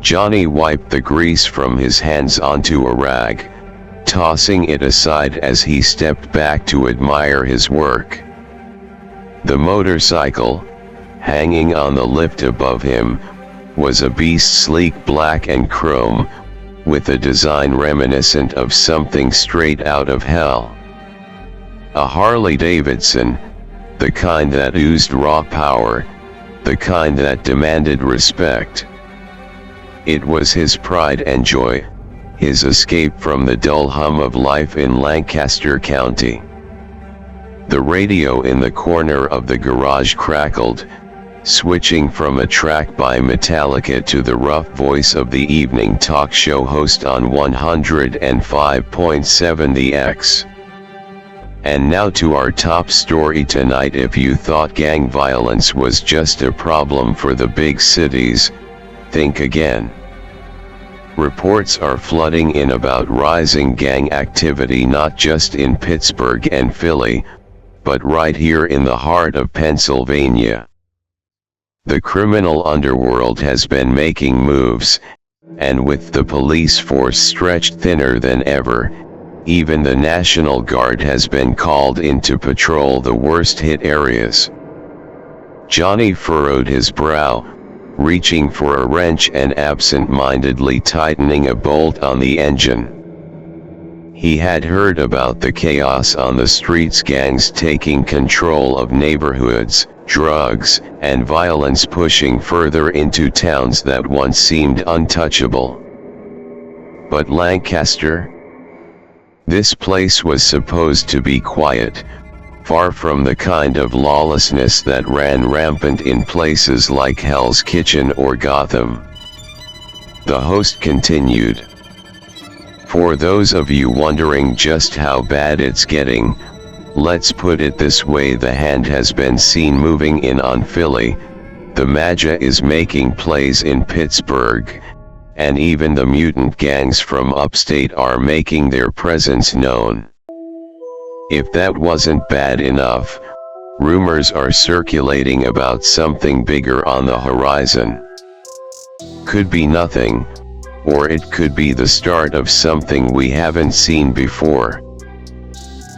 Johnny wiped the grease from his hands onto a rag, tossing it aside as he stepped back to admire his work. The motorcycle, hanging on the lift above him, was a beast sleek black and chrome, with a design reminiscent of something straight out of hell. A Harley-Davidson, the kind that oozed raw power, the kind that demanded respect. It was his pride and joy, his escape from the dull hum of life in Lancaster County. The radio in the corner of the garage crackled, switching from a track by Metallica to the rough voice of the evening talk show host on 105.7 The X. And now to our top story tonight. If you thought gang violence was just a problem for the big cities, think again. Reports are flooding in about rising gang activity not just in Pittsburgh and Philly, but right here in the heart of Pennsylvania. The criminal underworld has been making moves, and with the police force stretched thinner than ever, even the National Guard has been called in to patrol the worst-hit areas. Johnny furrowed his brow, reaching for a wrench and absent-mindedly tightening a bolt on the engine. He had heard about the chaos on the streets, gangs taking control of neighborhoods, drugs, and violence pushing further into towns that once seemed untouchable. But Lancaster? This place was supposed to be quiet, far from the kind of lawlessness that ran rampant in places like Hell's Kitchen or Gotham. The host continued. For those of you wondering just how bad it's getting, let's put it this way: the hand has been seen moving in on Philly, the MAGA is making plays in Pittsburgh, and even the mutant gangs from upstate are making their presence known. If that wasn't bad enough, rumors are circulating about something bigger on the horizon. Could be nothing, or it could be the start of something we haven't seen before.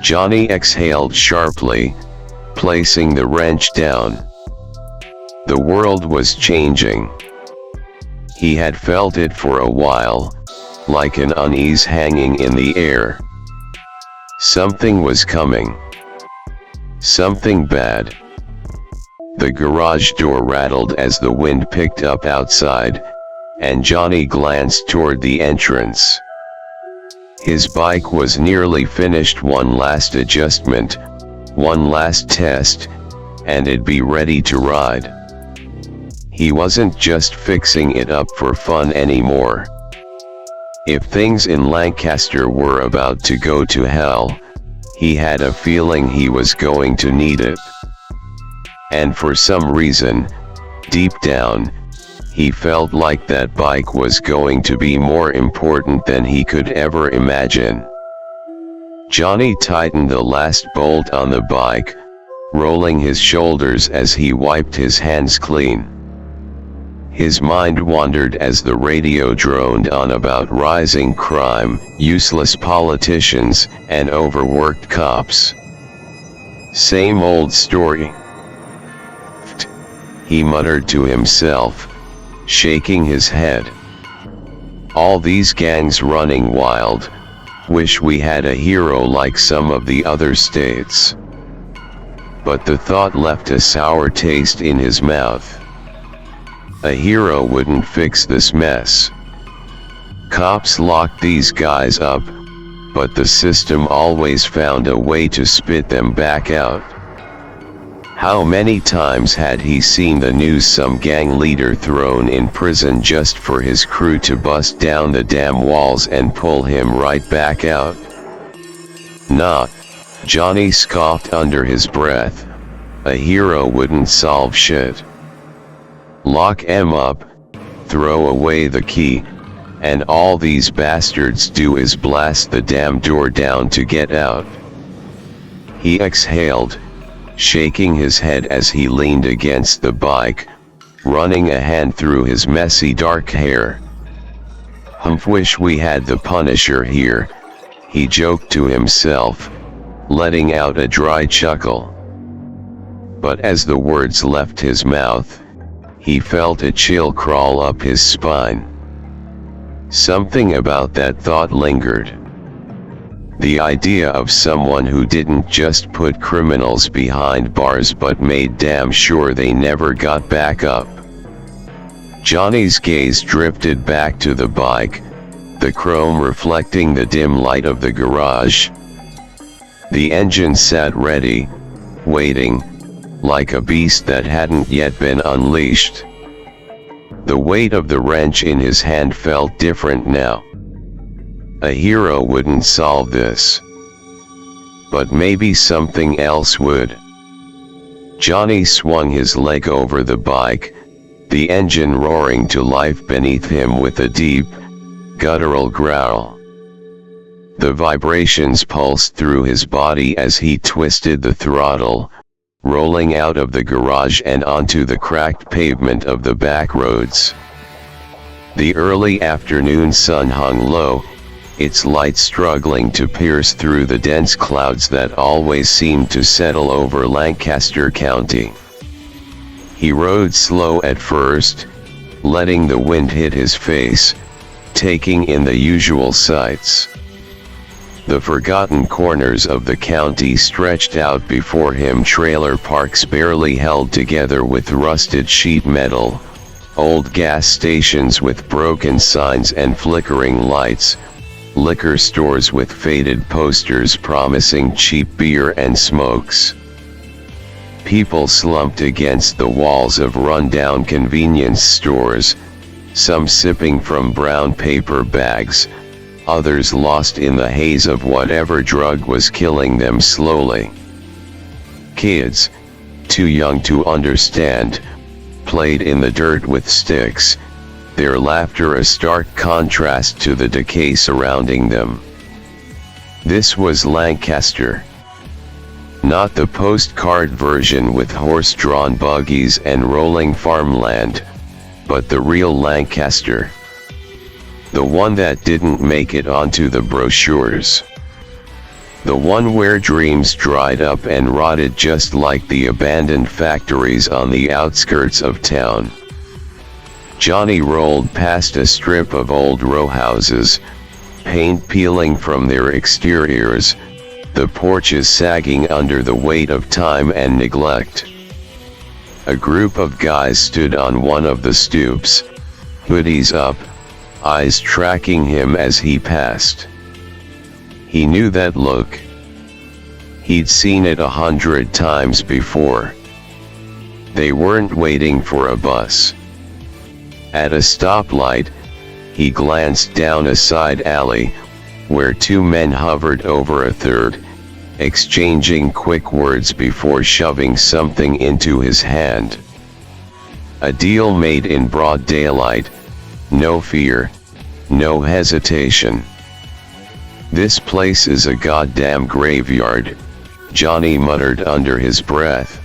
Johnny exhaled sharply, placing the wrench down. The world was changing. He had felt it for a while, like an unease hanging in the air. Something was coming. Something bad. The garage door rattled as the wind picked up outside, and Johnny glanced toward the entrance. His bike was nearly finished. One last adjustment, one last test, and it'd be ready to ride. He wasn't just fixing it up for fun anymore. If things in Lancaster were about to go to hell, he had a feeling he was going to need it. And for some reason, deep down, he felt like that bike was going to be more important than he could ever imagine. Johnny tightened the last bolt on the bike, rolling his shoulders as he wiped his hands clean. His mind wandered as the radio droned on about rising crime, useless politicians, and overworked cops. Same old story. He muttered to himself, shaking his head. All these gangs running wild. Wish we had a hero like some of the other states. But the thought left a sour taste in his mouth. A hero wouldn't fix this mess. Cops locked these guys up, but the system always found a way to spit them back out. How many times had he seen the news, some gang leader thrown in prison just for his crew to bust down the damn walls and pull him right back out? Nah, Johnny scoffed under his breath. A hero wouldn't solve shit. Lock 'em up, throw away the key, and all these bastards do is blast the damn door down to get out. He exhaled, shaking his head as he leaned against the bike, running a hand through his messy dark hair. "Humph, wish we had the Punisher here," he joked to himself, letting out a dry chuckle. But as the words left his mouth, he felt a chill crawl up his spine. Something about that thought lingered. The idea of someone who didn't just put criminals behind bars but made damn sure they never got back up. Johnny's gaze drifted back to the bike, the chrome reflecting the dim light of the garage. The engine sat ready, waiting, like a beast that hadn't yet been unleashed. The weight of the wrench in his hand felt different now. A hero wouldn't solve this. But maybe something else would. Johnny swung his leg over the bike, the engine roaring to life beneath him with a deep, guttural growl. The vibrations pulsed through his body as he twisted the throttle, rolling out of the garage and onto the cracked pavement of the back roads. The early afternoon sun hung low, its light struggling to pierce through the dense clouds that always seemed to settle over Lancaster County. He rode slow at first, letting the wind hit his face, taking in the usual sights. The forgotten corners of the county stretched out before him, trailer parks barely held together with rusted sheet metal, old gas stations with broken signs and flickering lights, liquor stores with faded posters promising cheap beer and smokes. People slumped against the walls of run-down convenience stores, some sipping from brown paper bags, others lost in the haze of whatever drug was killing them slowly. Kids, too young to understand, played in the dirt with sticks, their laughter a stark contrast to the decay surrounding them. This was Lancaster. Not the postcard version with horse-drawn buggies and rolling farmland, but the real Lancaster. The one that didn't make it onto the brochures. The one where dreams dried up and rotted just like the abandoned factories on the outskirts of town. Johnny rolled past a strip of old row houses, paint peeling from their exteriors, the porches sagging under the weight of time and neglect. A group of guys stood on one of the stoops, hoodies up, eyes tracking him as he passed. He knew that look. He'd seen it 100 times before. They weren't waiting for a bus. At a stoplight, he glanced down a side alley, where two men hovered over a third, exchanging quick words before shoving something into his hand. A deal made in broad daylight, no fear, no hesitation. "This place is a goddamn graveyard," Johnny muttered under his breath.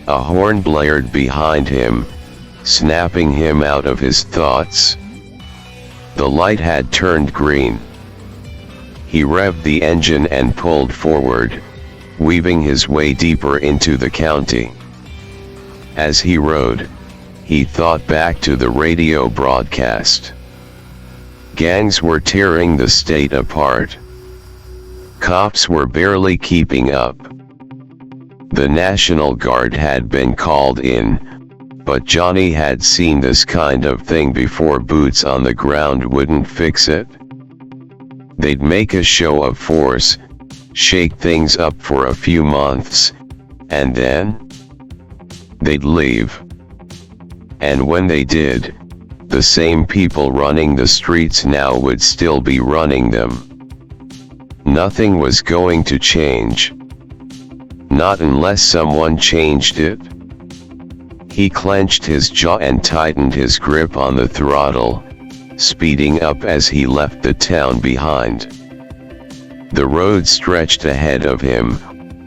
A horn blared behind him, snapping him out of his thoughts. The light had turned green. He revved the engine and pulled forward, weaving his way deeper into the county. As he rode, he thought back to the radio broadcast. Gangs were tearing the state apart. Cops were barely keeping up. The National Guard had been called in, but Johnny had seen this kind of thing before. Boots on the ground wouldn't fix it. They'd make a show of force, shake things up for a few months, and then they'd leave. And when they did, the same people running the streets now would still be running them. Nothing was going to change. Not unless someone changed it. He clenched his jaw and tightened his grip on the throttle, speeding up as he left the town behind. The road stretched ahead of him,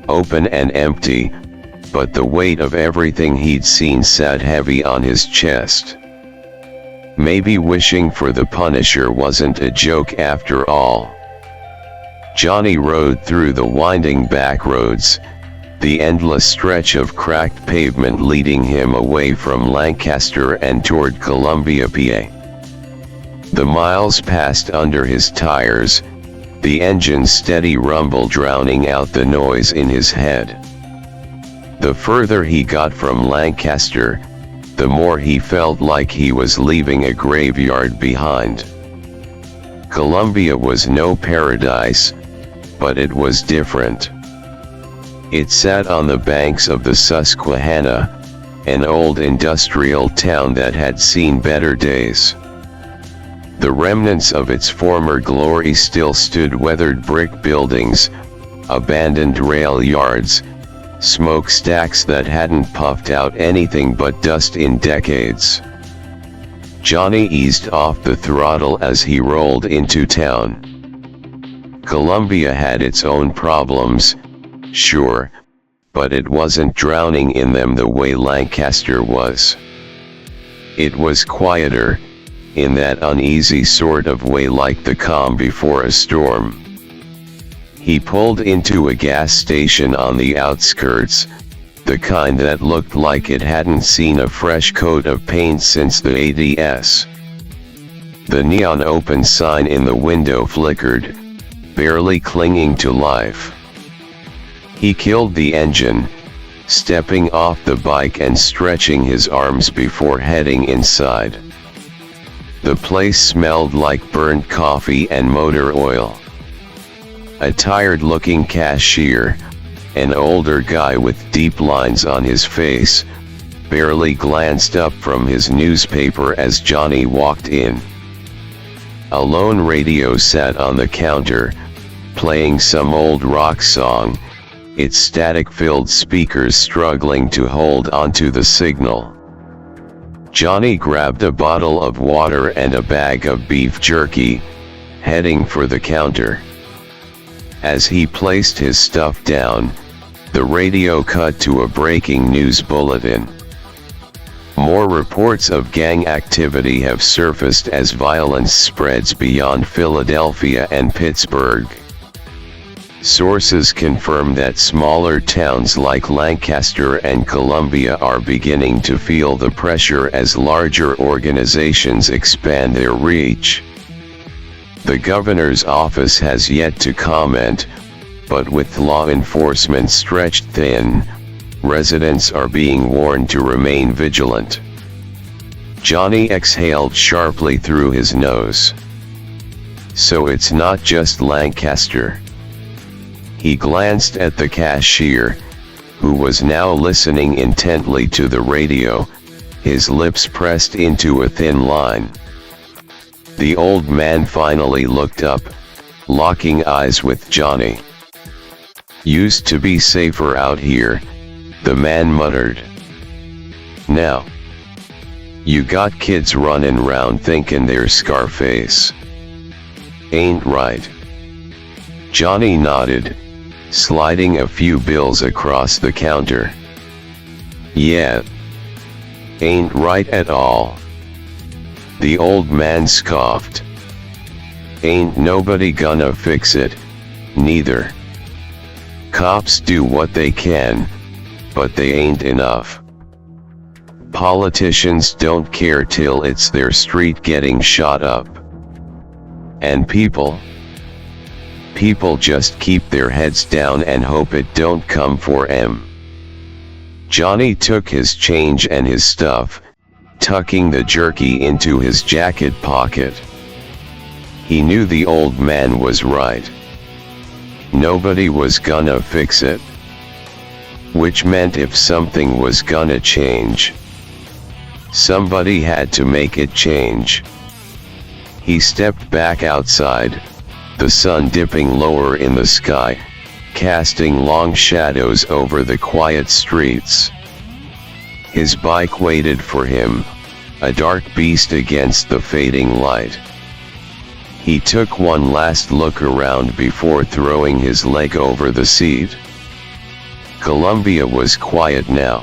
open and empty, but the weight of everything he'd seen sat heavy on his chest. Maybe wishing for the Punisher wasn't a joke after all. Johnny rode through the winding back roads, the endless stretch of cracked pavement leading him away from Lancaster and toward Columbia, PA. The miles passed under his tires, the engine's steady rumble drowning out the noise in his head. The further he got from Lancaster, the more he felt like he was leaving a graveyard behind. Columbia was no paradise, but it was different. It sat on the banks of the Susquehanna, an old industrial town that had seen better days. The remnants of its former glory still stood: weathered brick buildings, abandoned rail yards, smokestacks that hadn't puffed out anything but dust in decades. Johnny eased off the throttle as he rolled into town. Columbia had its own problems, sure, but it wasn't drowning in them the way Lancaster was. It was quieter, in that uneasy sort of way like the calm before a storm. He pulled into a gas station on the outskirts, the kind that looked like it hadn't seen a fresh coat of paint since the 80s. The neon open sign in the window flickered, barely clinging to life. He killed the engine, stepping off the bike and stretching his arms before heading inside. The place smelled like burnt coffee and motor oil. A tired-looking cashier, an older guy with deep lines on his face, barely glanced up from his newspaper as Johnny walked in. A lone radio sat on the counter, playing some old rock song, its static-filled speakers struggling to hold onto the signal. Johnny grabbed a bottle of water and a bag of beef jerky, heading for the counter. As he placed his stuff down, the radio cut to a breaking news bulletin. More reports of gang activity have surfaced as violence spreads beyond Philadelphia and Pittsburgh. Sources confirm that smaller towns like Lancaster and Columbia are beginning to feel the pressure as larger organizations expand their reach. The governor's office has yet to comment, but with law enforcement stretched thin, residents are being warned to remain vigilant. Johnny exhaled sharply through his nose. So it's not just Lancaster. He glanced at the cashier, who was now listening intently to the radio, his lips pressed into a thin line. The old man finally looked up, locking eyes with Johnny. "Used to be safer out here," the man muttered. "Now, you got kids running round thinking they're Scarface. Ain't right." Johnny nodded, sliding a few bills across the counter. "Yeah. Ain't right at all." The old man scoffed. "Ain't nobody gonna fix it, neither. Cops do what they can, but they ain't enough. Politicians don't care till it's their street getting shot up. And people just keep their heads down and hope it don't come for 'em." Johnny took his change and his stuff, tucking the jerky into his jacket pocket. He knew the old man was right. Nobody was gonna fix it. Which meant if something was gonna change, somebody had to make it change. He stepped back outside, the sun dipping lower in the sky, casting long shadows over the quiet streets. His bike waited for him, a dark beast against the fading light. He took one last look around before throwing his leg over the seat. Columbia was quiet now.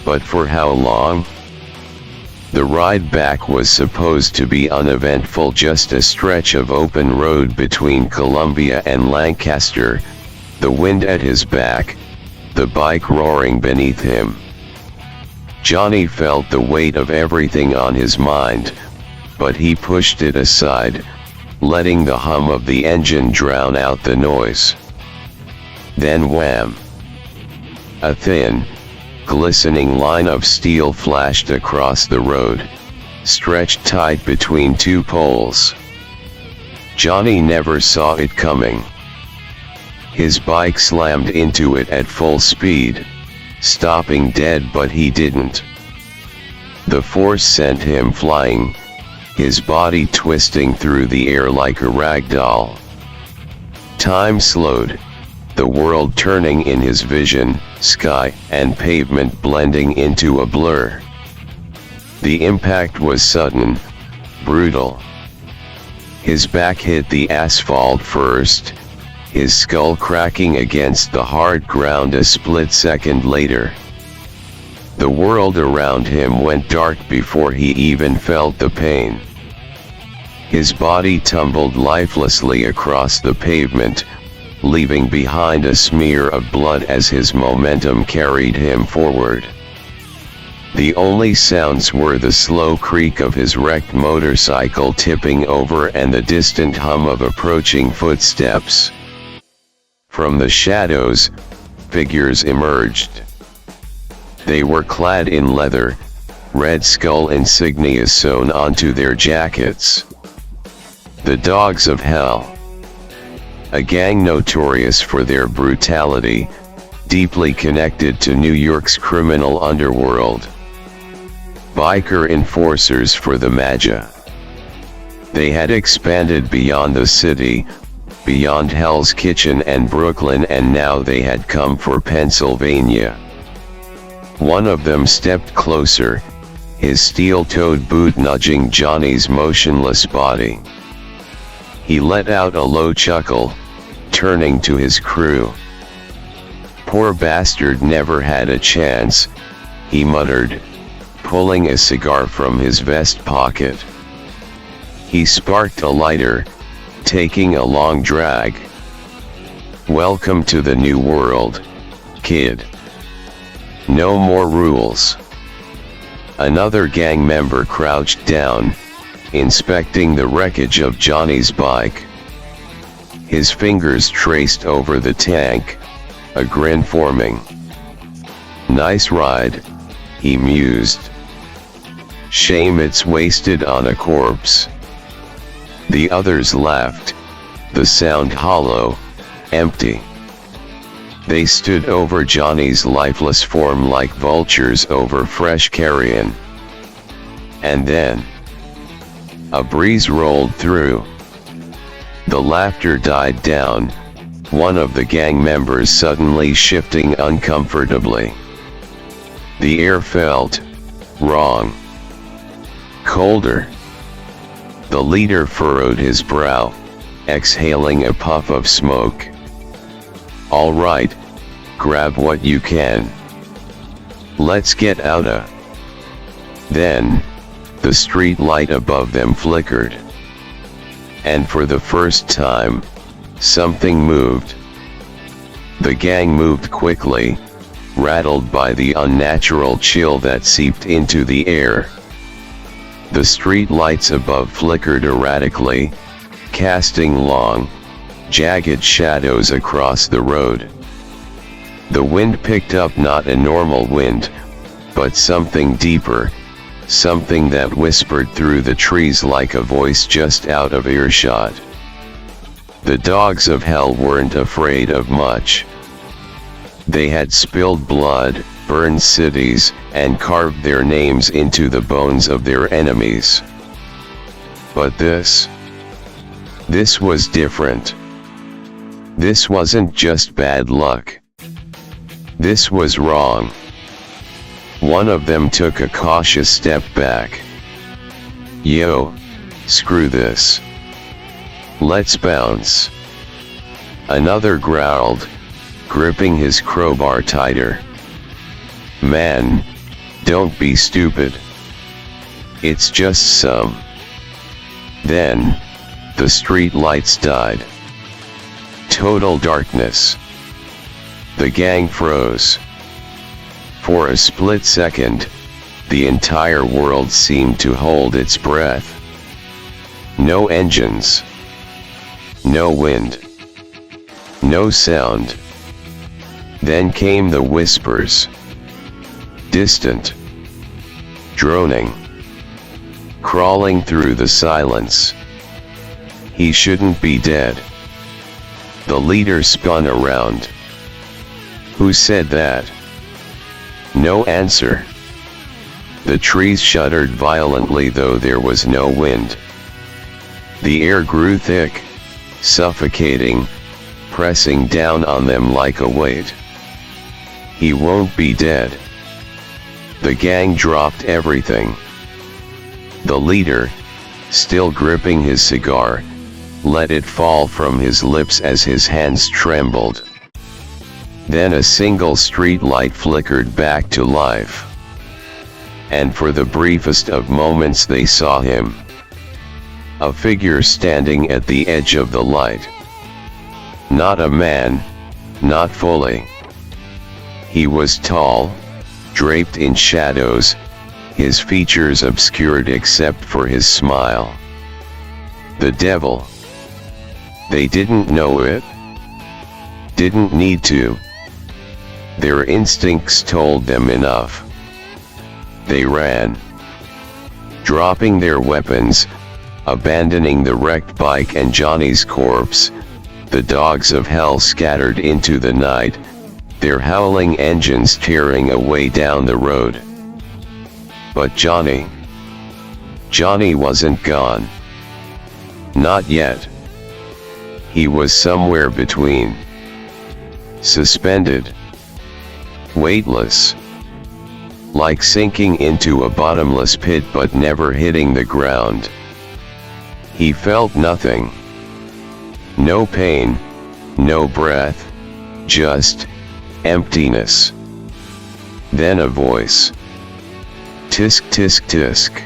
But for how long? The ride back was supposed to be uneventful, just a stretch of open road between Columbia and Lancaster, the wind at his back, the bike roaring beneath him. Johnny felt the weight of everything on his mind, but he pushed it aside, letting the hum of the engine drown out the noise. Then wham! A thin, glistening line of steel flashed across the road, stretched tight between two poles. Johnny never saw it coming. His bike slammed into it at full speed, stopping dead, but he didn't. The force sent him flying, his body twisting through the air like a rag doll. Time slowed, the world turning in his vision, sky and pavement blending into a blur. The impact was sudden, brutal. His back hit the asphalt first, his skull cracking against the hard ground a split second later. The world around him went dark before he even felt the pain. His body tumbled lifelessly across the pavement, leaving behind a smear of blood as his momentum carried him forward. The only sounds were the slow creak of his wrecked motorcycle tipping over and the distant hum of approaching footsteps. From the shadows, figures emerged. They were clad in leather, red skull insignia sewn onto their jackets. The Dogs of Hell. A gang notorious for their brutality, deeply connected to New York's criminal underworld. Biker enforcers for the MAGA. They had expanded beyond the city, beyond Hell's Kitchen and Brooklyn, and now they had come for Pennsylvania. One of them stepped closer, his steel-toed boot nudging Johnny's motionless body. He let out a low chuckle, turning to his crew. "Poor bastard never had a chance," he muttered, pulling a cigar from his vest pocket. He sparked a lighter, taking a long drag. "Welcome to the new world, kid. No more rules." Another gang member crouched down, inspecting the wreckage of Johnny's bike. His fingers traced over the tank, a grin forming. "Nice ride," he mused. "Shame it's wasted on a corpse." The others laughed, the sound hollow, empty. They stood over Johnny's lifeless form like vultures over fresh carrion. And then a breeze rolled through. The laughter died down, one of the gang members suddenly shifting uncomfortably. The air felt wrong. Colder. The leader furrowed his brow, exhaling a puff of smoke. "All right, grab what you can. Let's get outta." Then, the street light above them flickered. And for the first time, something moved. The gang moved quickly, rattled by the unnatural chill that seeped into the air. The street lights above flickered erratically, casting long, jagged shadows across the road. The wind picked up, not a normal wind, but something deeper, something that whispered through the trees like a voice just out of earshot. The Dogs of Hell weren't afraid of much. They had spilled blood, burned cities, and carved their names into the bones of their enemies. But this was different. This wasn't just bad luck. This was wrong. One of them took a cautious step back. "Yo, screw this. Let's bounce." Another growled, gripping his crowbar tighter. "Man, don't be stupid. It's just some. Then, the street lights died. Total darkness. The gang froze. For a split second, the entire world seemed to hold its breath. No engines. No wind. No sound. Then came the whispers. Distant. Droning. Crawling through the silence. He shouldn't be dead. The leader spun around. Who said that? No answer. The trees shuddered violently though there was no wind. The air grew thick, suffocating, pressing down on them like a weight. He won't be dead. The gang dropped everything. The leader, still gripping his cigar, let it fall from his lips as his hands trembled. Then a single street light flickered back to life. And for the briefest of moments they saw him. A figure standing at the edge of the light. Not a man, not fully. He was tall, draped in shadows, his features obscured except for his smile. The devil. They didn't know it. Didn't need to. Their instincts told them enough. They ran. Dropping their weapons, abandoning the wrecked bike and Johnny's corpse, the dogs of hell scattered into the night, their howling engines tearing away down the road. But Johnny wasn't gone. Not yet. He was somewhere between. Suspended. Weightless. Like sinking into a bottomless pit but never hitting the ground. He felt nothing. No pain, no breath, just emptiness. Then a voice. Tisk tisk tisk.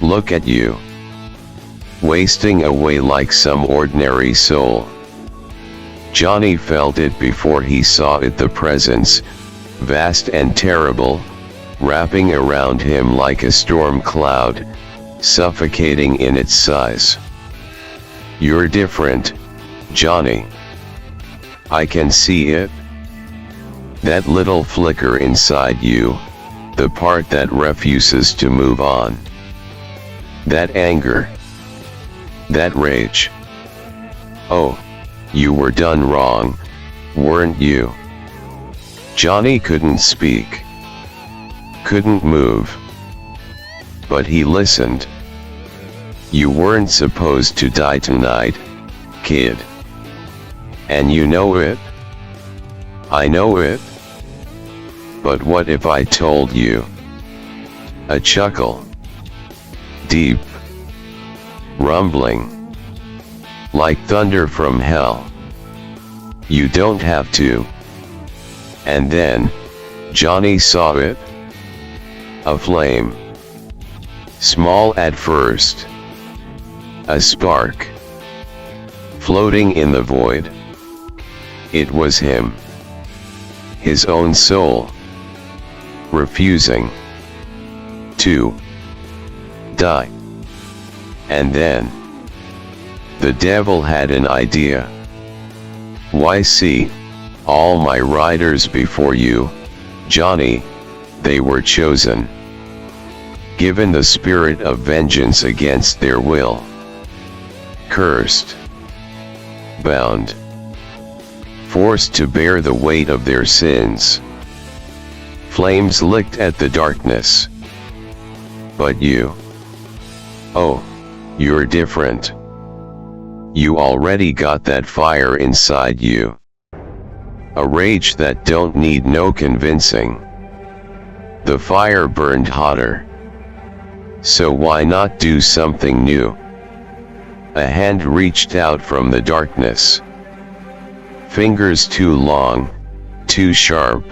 Look at you. Wasting away like some ordinary soul. Johnny felt it before he saw it, the presence, vast and terrible, wrapping around him like a storm cloud, suffocating in its size. You're different, Johnny. I can see it. That little flicker inside you, the part that refuses to move on. That anger. That rage. Oh, you were done wrong, weren't you? Johnny couldn't speak. Couldn't move. But he listened. You weren't supposed to die tonight, kid. And you know it? I know it. But what if I told you? A chuckle. Deep. Rumbling. Like thunder from hell. You don't have to. And then, Johnny saw it. A flame. Small at first. A spark. Floating in the void. It was him. His own soul. Refusing to die. And then, the devil had an idea. Why, see, all my riders before you, Johnny, they were chosen. Given the spirit of vengeance against their will. Cursed. Bound. Forced to bear the weight of their sins. Flames licked at the darkness. But you. Oh, you're different. You already got that fire inside you. A rage that don't need no convincing. The fire burned hotter. So why not do something new? A hand reached out from the darkness. Fingers too long, too sharp.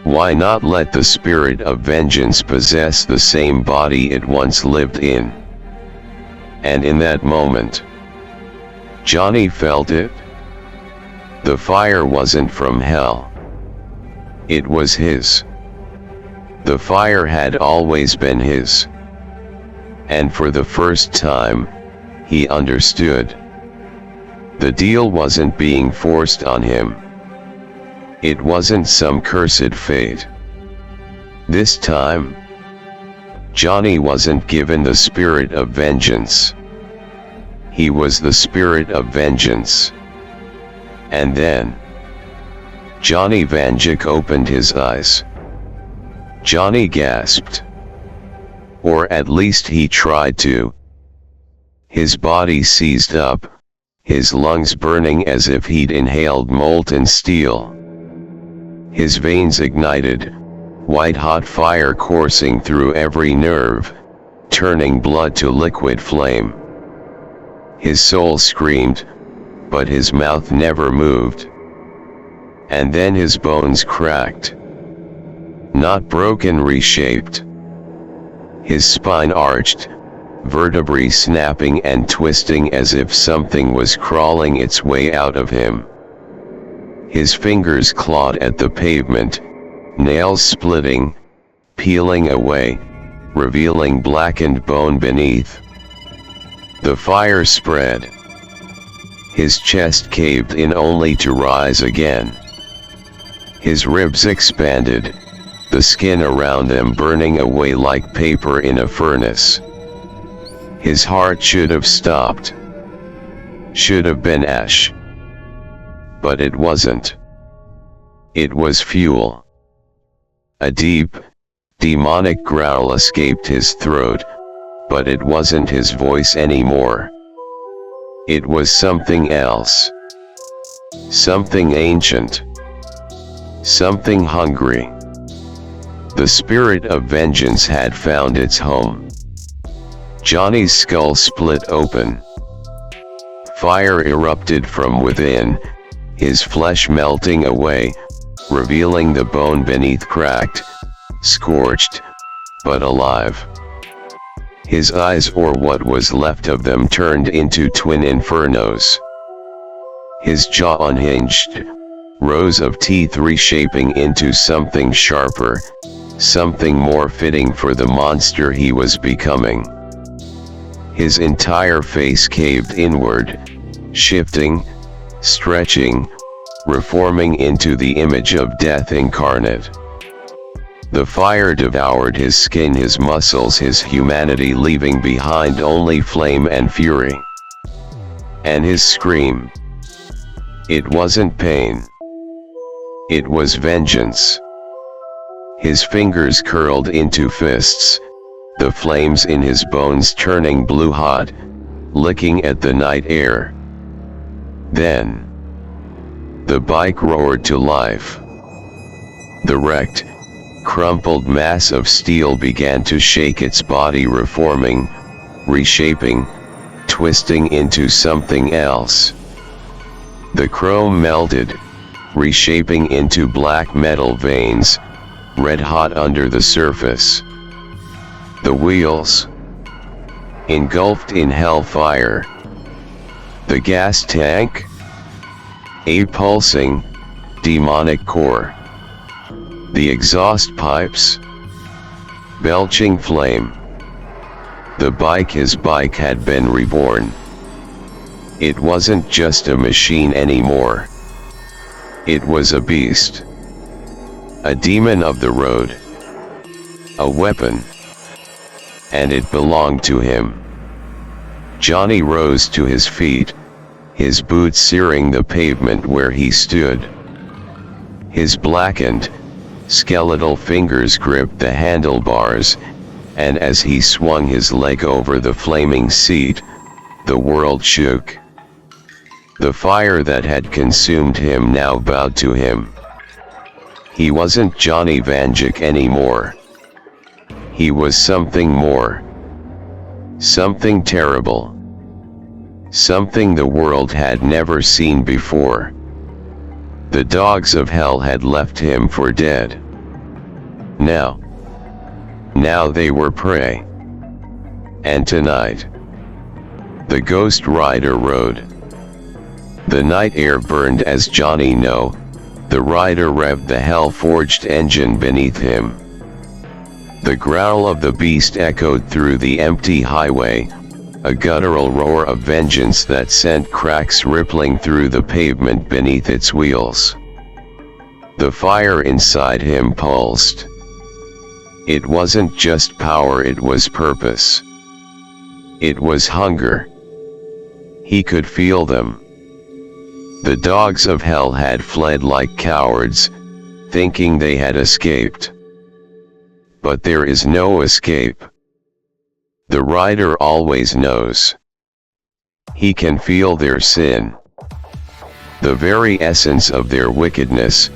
Why not let the spirit of vengeance possess the same body it once lived in? And in that moment, Johnny felt it. The fire wasn't from hell. It was his. The fire had always been his. And for the first time, he understood. The deal wasn't being forced on him. It wasn't some cursed fate. This time, Johnny wasn't given the spirit of vengeance. He was the spirit of vengeance. And then, Johnny Vanduke opened his eyes. Johnny gasped. Or at least he tried to. His body seized up, his lungs burning as if he'd inhaled molten steel. His veins ignited, white-hot fire coursing through every nerve, turning blood to liquid flame. His soul screamed, but his mouth never moved. And then his bones cracked. Not broken, reshaped. His spine arched, vertebrae snapping and twisting as if something was crawling its way out of him. His fingers clawed at the pavement, nails splitting, peeling away, revealing blackened bone beneath. The fire spread. His chest caved in only to rise again. His ribs expanded, the skin around them burning away like paper in a furnace. His heart should have stopped. Should have been ash. But it wasn't. It was fuel. A deep, demonic growl escaped his throat, but it wasn't his voice anymore. It was something else. Something ancient. Something hungry. The spirit of vengeance had found its home. Johnny's skull split open. Fire erupted from within, his flesh melting away, revealing the bone beneath cracked, scorched, but alive. His eyes, or what was left of them, turned into twin infernos. His jaw unhinged, rows of teeth reshaping into something sharper, something more fitting for the monster he was becoming. His entire face caved inward, shifting, stretching, reforming into the image of death incarnate. The fire devoured his skin, his muscles, his humanity, leaving behind only flame and fury. And his scream. It wasn't pain. It was vengeance. His fingers curled into fists, the flames in his bones turning blue-hot, licking at the night air. Then, the bike roared to life. The wrecked, crumpled mass of steel began to shake, its body reforming, reshaping, twisting into something else. The chrome melted, reshaping into black metal veins, red hot under the surface. The wheels, engulfed in hellfire. The gas tank, a pulsing, demonic core. The exhaust pipes, belching flame. The bike, his bike, had been reborn. It wasn't just a machine anymore. It was a beast. A demon of the road. A weapon. And it belonged to him. Johnny rose to his feet, his boots searing the pavement where he stood. His blackened, skeletal fingers gripped the handlebars, and as he swung his leg over the flaming seat, the world shook. The fire that had consumed him now bowed to him. He wasn't Johnny Vanduke anymore. He was something more. Something terrible. Something the world had never seen before. The dogs of hell had left him for dead. Now they were prey. And tonight, the Ghost Rider rode. The night air burned as Johnny the rider revved the hell-forged engine beneath him. The growl of the beast echoed through the empty highway, a guttural roar of vengeance that sent cracks rippling through the pavement beneath its wheels. The fire inside him pulsed. It wasn't just power, it was purpose. It was hunger. He could feel them. The dogs of hell had fled like cowards, thinking they had escaped. But there is no escape. The rider always knows. He can feel their sin. The very essence of their wickedness,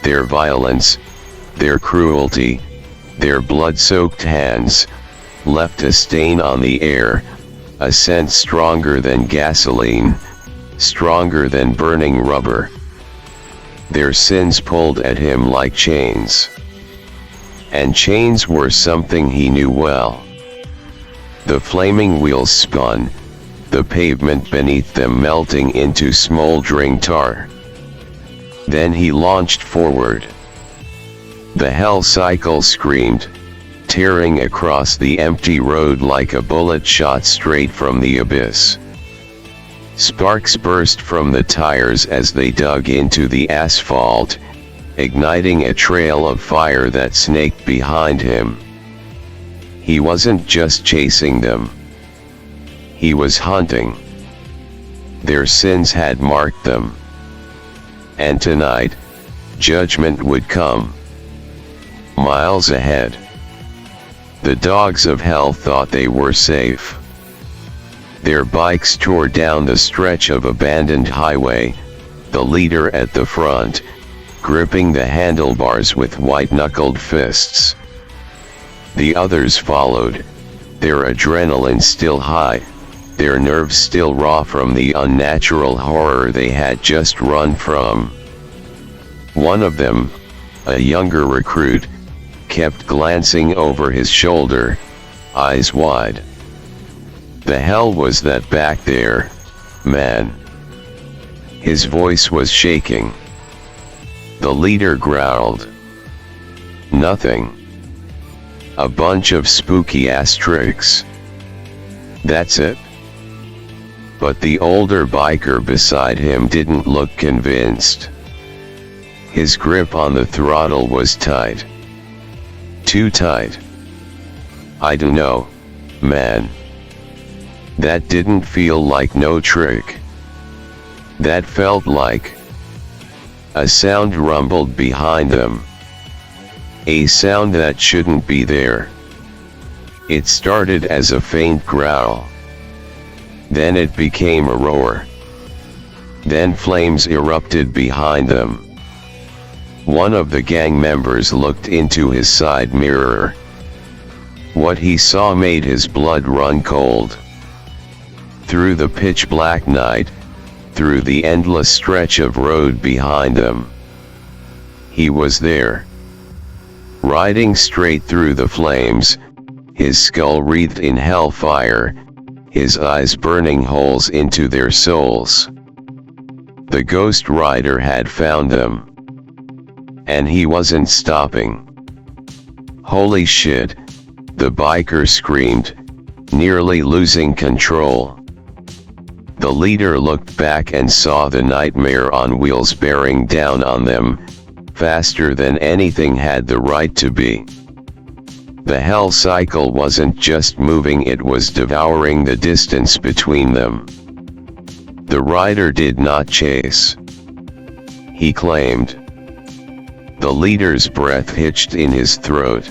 their violence, their cruelty, their blood-soaked hands, left a stain on the air, a scent stronger than gasoline, stronger than burning rubber. Their sins pulled at him like chains. And chains were something he knew well. The flaming wheels spun, the pavement beneath them melting into smoldering tar. Then he launched forward. The hell cycle screamed, tearing across the empty road like a bullet shot straight from the abyss. Sparks burst from the tires as they dug into the asphalt, igniting a trail of fire that snaked behind him. He wasn't just chasing them. He was hunting. Their sins had marked them. And tonight, judgment would come. Miles ahead. The dogs of hell thought they were safe. Their bikes tore down the stretch of abandoned highway, the leader at the front, gripping the handlebars with white-knuckled fists. The others followed, their adrenaline still high, their nerves still raw from the unnatural horror they had just run from. One of them, a younger recruit, kept glancing over his shoulder, eyes wide. The hell was that back there, man? His voice was shaking. The leader growled. Nothing. A bunch of spooky asterisks. That's it. But the older biker beside him didn't look convinced. His grip on the throttle was tight. Too tight. I don't know, man. That didn't feel like no trick. That felt like... A sound rumbled behind them. A sound that shouldn't be there. It started as a faint growl. Then it became a roar. Then flames erupted behind them. One of the gang members looked into his side mirror. What he saw made his blood run cold. Through the pitch-black night, through the endless stretch of road behind them. He was there. Riding straight through the flames, his skull wreathed in hellfire, his eyes burning holes into their souls. The Ghost Rider had found them. And he wasn't stopping. Holy shit, the biker screamed, nearly losing control. The leader looked back and saw the nightmare on wheels bearing down on them, faster than anything had the right to be. The hell cycle wasn't just moving, it was devouring the distance between them. The rider did not chase. He claimed. The leader's breath hitched in his throat.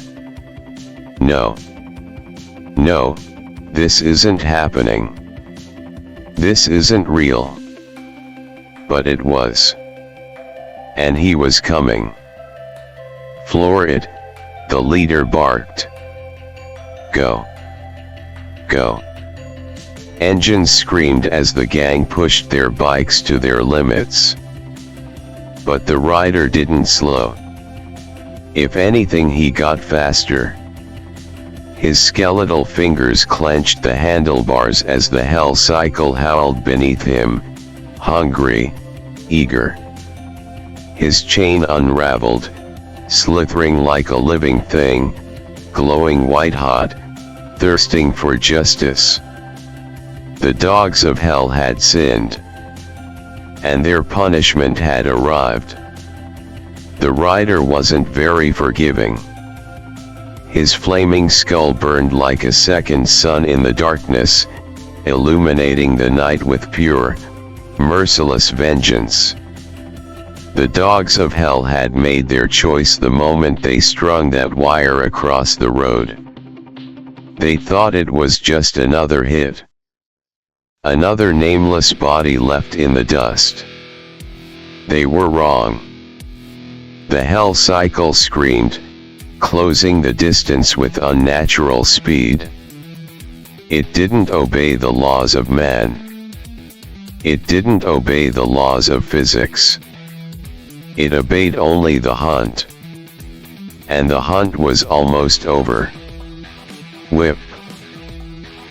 No. No, this isn't happening. This isn't real. But it was. And he was coming. Floor it, the leader barked. Go. Go. Engines screamed as the gang pushed their bikes to their limits. But the rider didn't slow. If anything, he got faster. His skeletal fingers clenched the handlebars as the hell cycle howled beneath him, hungry, eager. His chain unraveled, slithering like a living thing, glowing white-hot, thirsting for justice. The dogs of hell had sinned, and their punishment had arrived. The rider wasn't very forgiving. His flaming skull burned like a second sun in the darkness, illuminating the night with pure, merciless vengeance. The dogs of hell had made their choice the moment they strung that wire across the road. They thought it was just another hit. Another nameless body left in the dust. They were wrong. The hell cycle screamed, closing the distance with unnatural speed. It didn't obey the laws of man. It didn't obey the laws of physics. It obeyed only the hunt. And the hunt was almost over. Whip.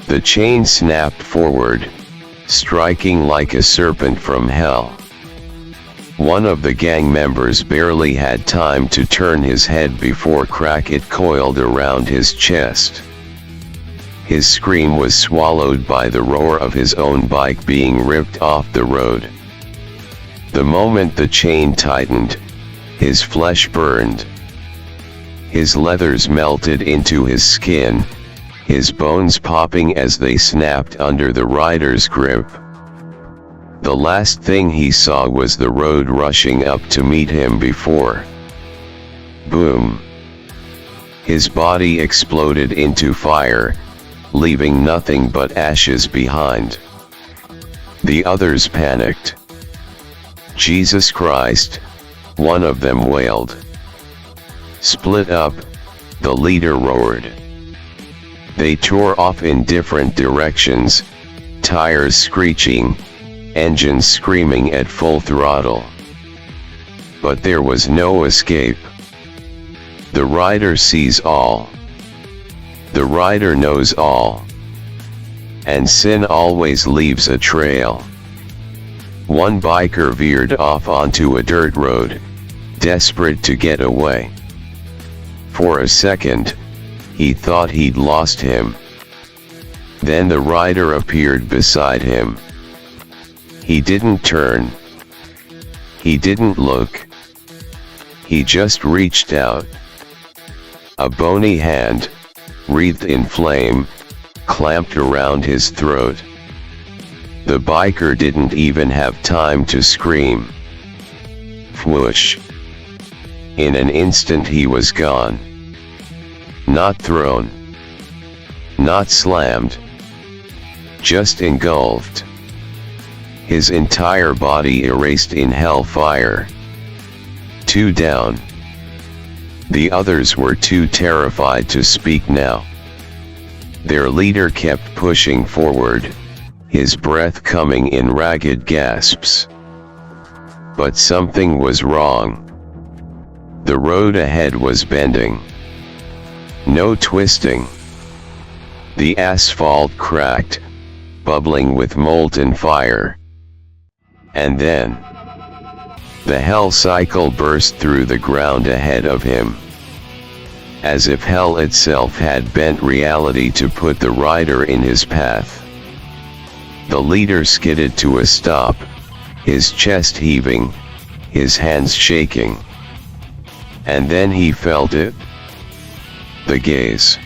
The chain snapped forward, striking like a serpent from hell. One of the gang members barely had time to turn his head before it coiled around his chest. His scream was swallowed by the roar of his own bike being ripped off the road. The moment the chain tightened, his flesh burned. His leathers melted into his skin, his bones popping as they snapped under the rider's grip. The last thing he saw was the road rushing up to meet him before. Boom. His body exploded into fire, leaving nothing but ashes behind. The others panicked. Jesus Christ, one of them wailed. Split up, the leader roared. They tore off in different directions, tires screeching, engines screaming at full throttle. But there was no escape. The rider sees all. The rider knows all. And sin always leaves a trail. One biker veered off onto a dirt road, desperate to get away. For a second, he thought he'd lost him. Then the rider appeared beside him. He didn't turn. He didn't look. He just reached out. A bony hand, wreathed in flame, clamped around his throat. The biker didn't even have time to scream. Whoosh. In an instant he was gone. Not thrown. Not slammed. Just engulfed. His entire body erased in hellfire. 2 down. The others were too terrified to speak now. Their leader kept pushing forward, his breath coming in ragged gasps. But something was wrong. The road ahead was bending. No twisting. The asphalt cracked, bubbling with molten fire. And then, the hell cycle burst through the ground ahead of him. As if hell itself had bent reality to put the rider in his path. The leader skidded to a stop, his chest heaving, his hands shaking. And then he felt it. The gaze.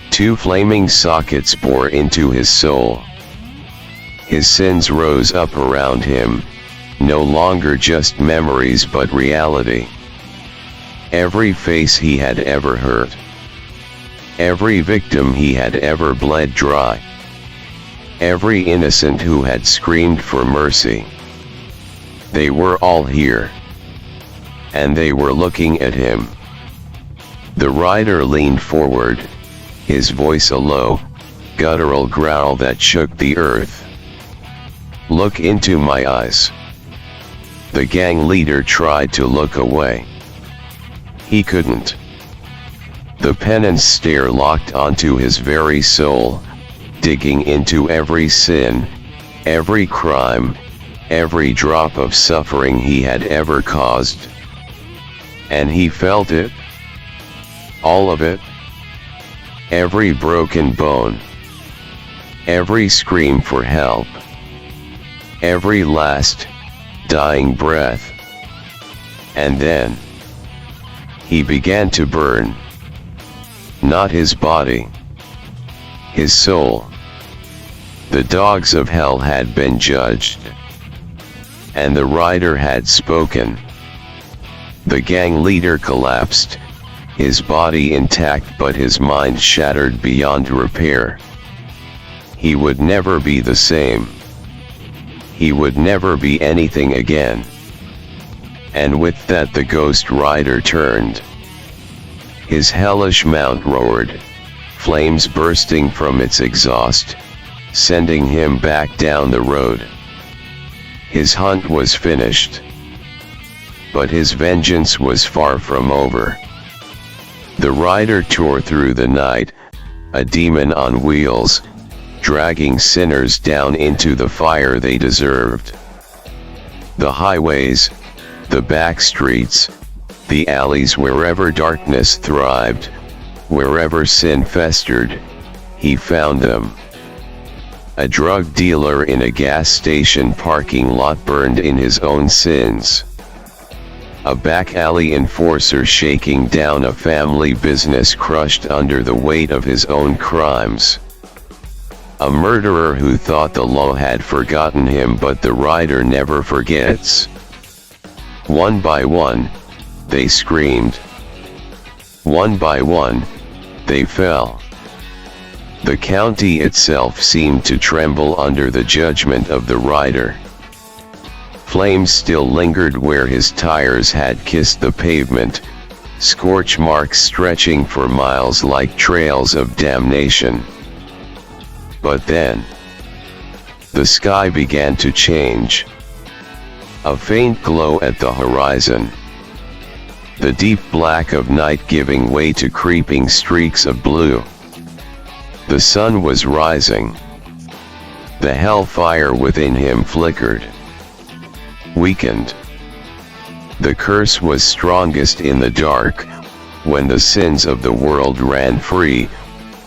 2 flaming sockets bore into his soul. His sins rose up around him, no longer just memories but reality. Every face he had ever hurt. Every victim he had ever bled dry. Every innocent who had screamed for mercy. They were all here. And they were looking at him. The rider leaned forward, his voice a low, guttural growl that shook the earth. Look into my eyes. The gang leader tried to look away. He couldn't. The penance stare locked onto his very soul, digging into every sin, every crime, every drop of suffering he had ever caused. And he felt it. All of it. Every broken bone. Every scream for help. Every last, dying breath. And then he began to burn. Not his body. His soul. The dogs of hell had been judged. And the rider had spoken. The gang leader collapsed, his body intact but his mind shattered beyond repair. He would never be the same. He would never be anything again. And with that the ghost rider turned. His hellish mount roared, flames bursting from its exhaust, sending him back down the road. His hunt was finished. But his vengeance was far from over. The rider tore through the night, a demon on wheels, dragging sinners down into the fire they deserved. The highways, the back streets, the alleys, wherever darkness thrived, wherever sin festered, he found them. A drug dealer in a gas station parking lot burned in his own sins. A back alley enforcer shaking down a family business crushed under the weight of his own crimes. A murderer who thought the law had forgotten him, but the rider never forgets. One by one, they screamed. One by one, they fell. The county itself seemed to tremble under the judgment of the rider. Flames still lingered where his tires had kissed the pavement, scorch marks stretching for miles like trails of damnation. But then, the sky began to change. A faint glow at the horizon. The deep black of night giving way to creeping streaks of blue. The sun was rising. The hellfire within him flickered. Weakened. The curse was strongest in the dark, when the sins of the world ran free,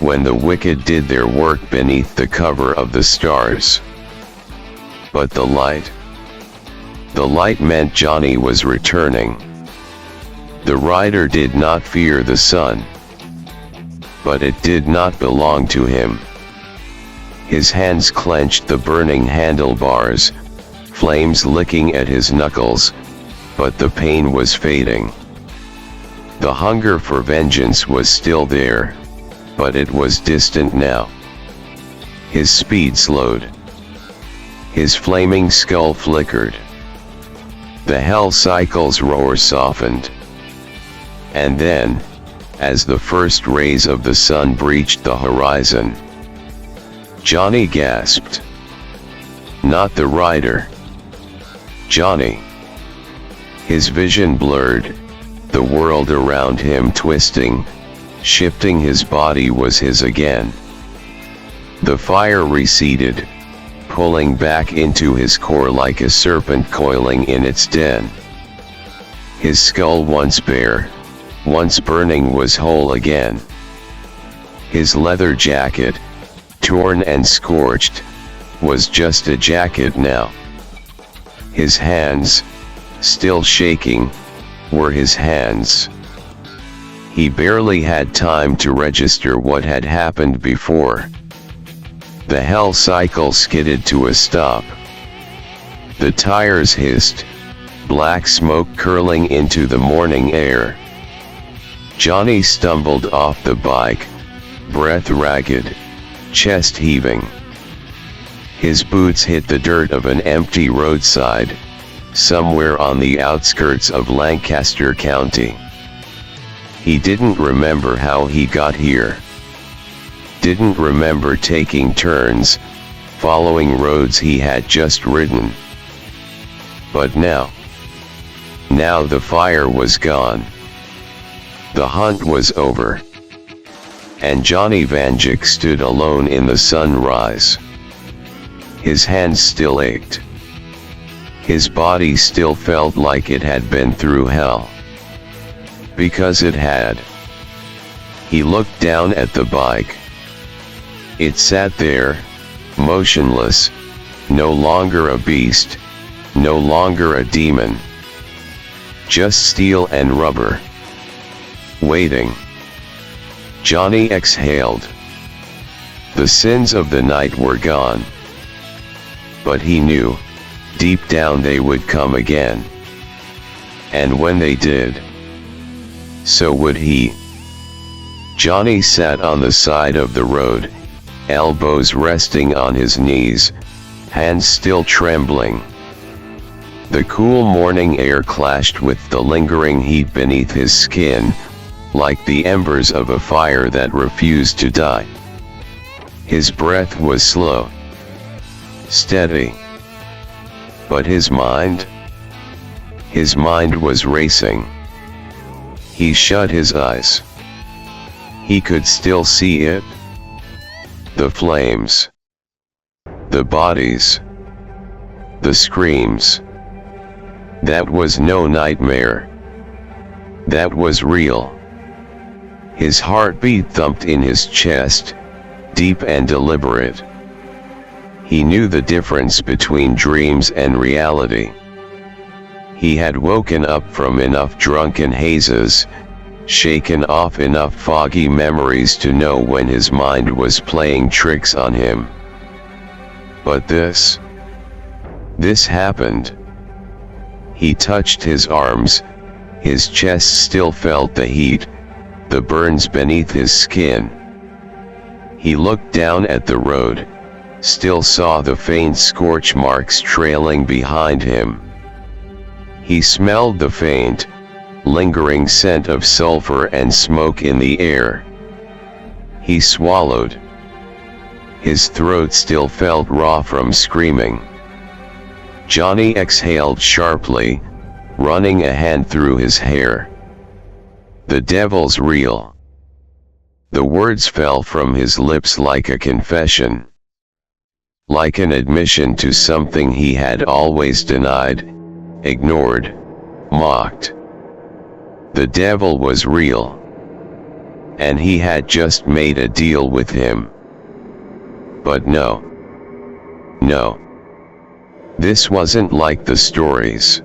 when the wicked did their work beneath the cover of the stars. But the light meant Johnny was returning. The rider did not fear the sun. But it did not belong to him. His hands clenched the burning handlebars, flames licking at his knuckles, but the pain was fading. The hunger for vengeance was still there, but it was distant now. His speed slowed. His flaming skull flickered. The hell cycle's roar softened. And then, as the first rays of the sun breached the horizon, Johnny gasped. Not the rider. Johnny. His vision blurred, the world around him twisting, shifting. His body was his again. The fire receded, pulling back into his core like a serpent coiling in its den. His skull, once bare, once burning, was whole again. His leather jacket, torn and scorched, was just a jacket now. His hands, still shaking, were his hands. He barely had time to register what had happened before. The hell cycle skidded to a stop. The tires hissed, black smoke curling into the morning air. Johnny stumbled off the bike, breath ragged, chest heaving. His boots hit the dirt of an empty roadside, somewhere on the outskirts of Lancaster County. He didn't remember how he got here. Didn't remember taking turns, following roads he had just ridden. But now the fire was gone. The hunt was over, and Johnny Vanduke stood alone in the sunrise. His hands still ached. His body still felt like it had been through hell. Because it had. He looked down at the bike. It sat there, motionless, no longer a beast, no longer a demon. Just steel and rubber. Waiting. Johnny exhaled. The sins of the night were gone. But he knew, deep down they would come again. And when they did, so would he. Johnny sat on the side of the road, elbows resting on his knees, hands still trembling. The cool morning air clashed with the lingering heat beneath his skin, like the embers of a fire that refused to die. His breath was slow, steady. But his mind was racing. He shut his eyes. He could still see it. The flames. The bodies. The screams. That was no nightmare. That was real. His heartbeat thumped in his chest, deep and deliberate. He knew the difference between dreams and reality. He had woken up from enough drunken hazes, shaken off enough foggy memories to know when his mind was playing tricks on him. But this happened. He touched his arms, his chest still felt the heat, the burns beneath his skin. He looked down at the road, still saw the faint scorch marks trailing behind him. He smelled the faint, lingering scent of sulfur and smoke in the air. He swallowed. His throat still felt raw from screaming. Johnny exhaled sharply, running a hand through his hair. The devil's real. The words fell from his lips like a confession. Like an admission to something he had always denied, ignored, mocked. The devil was real. And he had just made a deal with him. But no. This wasn't like the stories.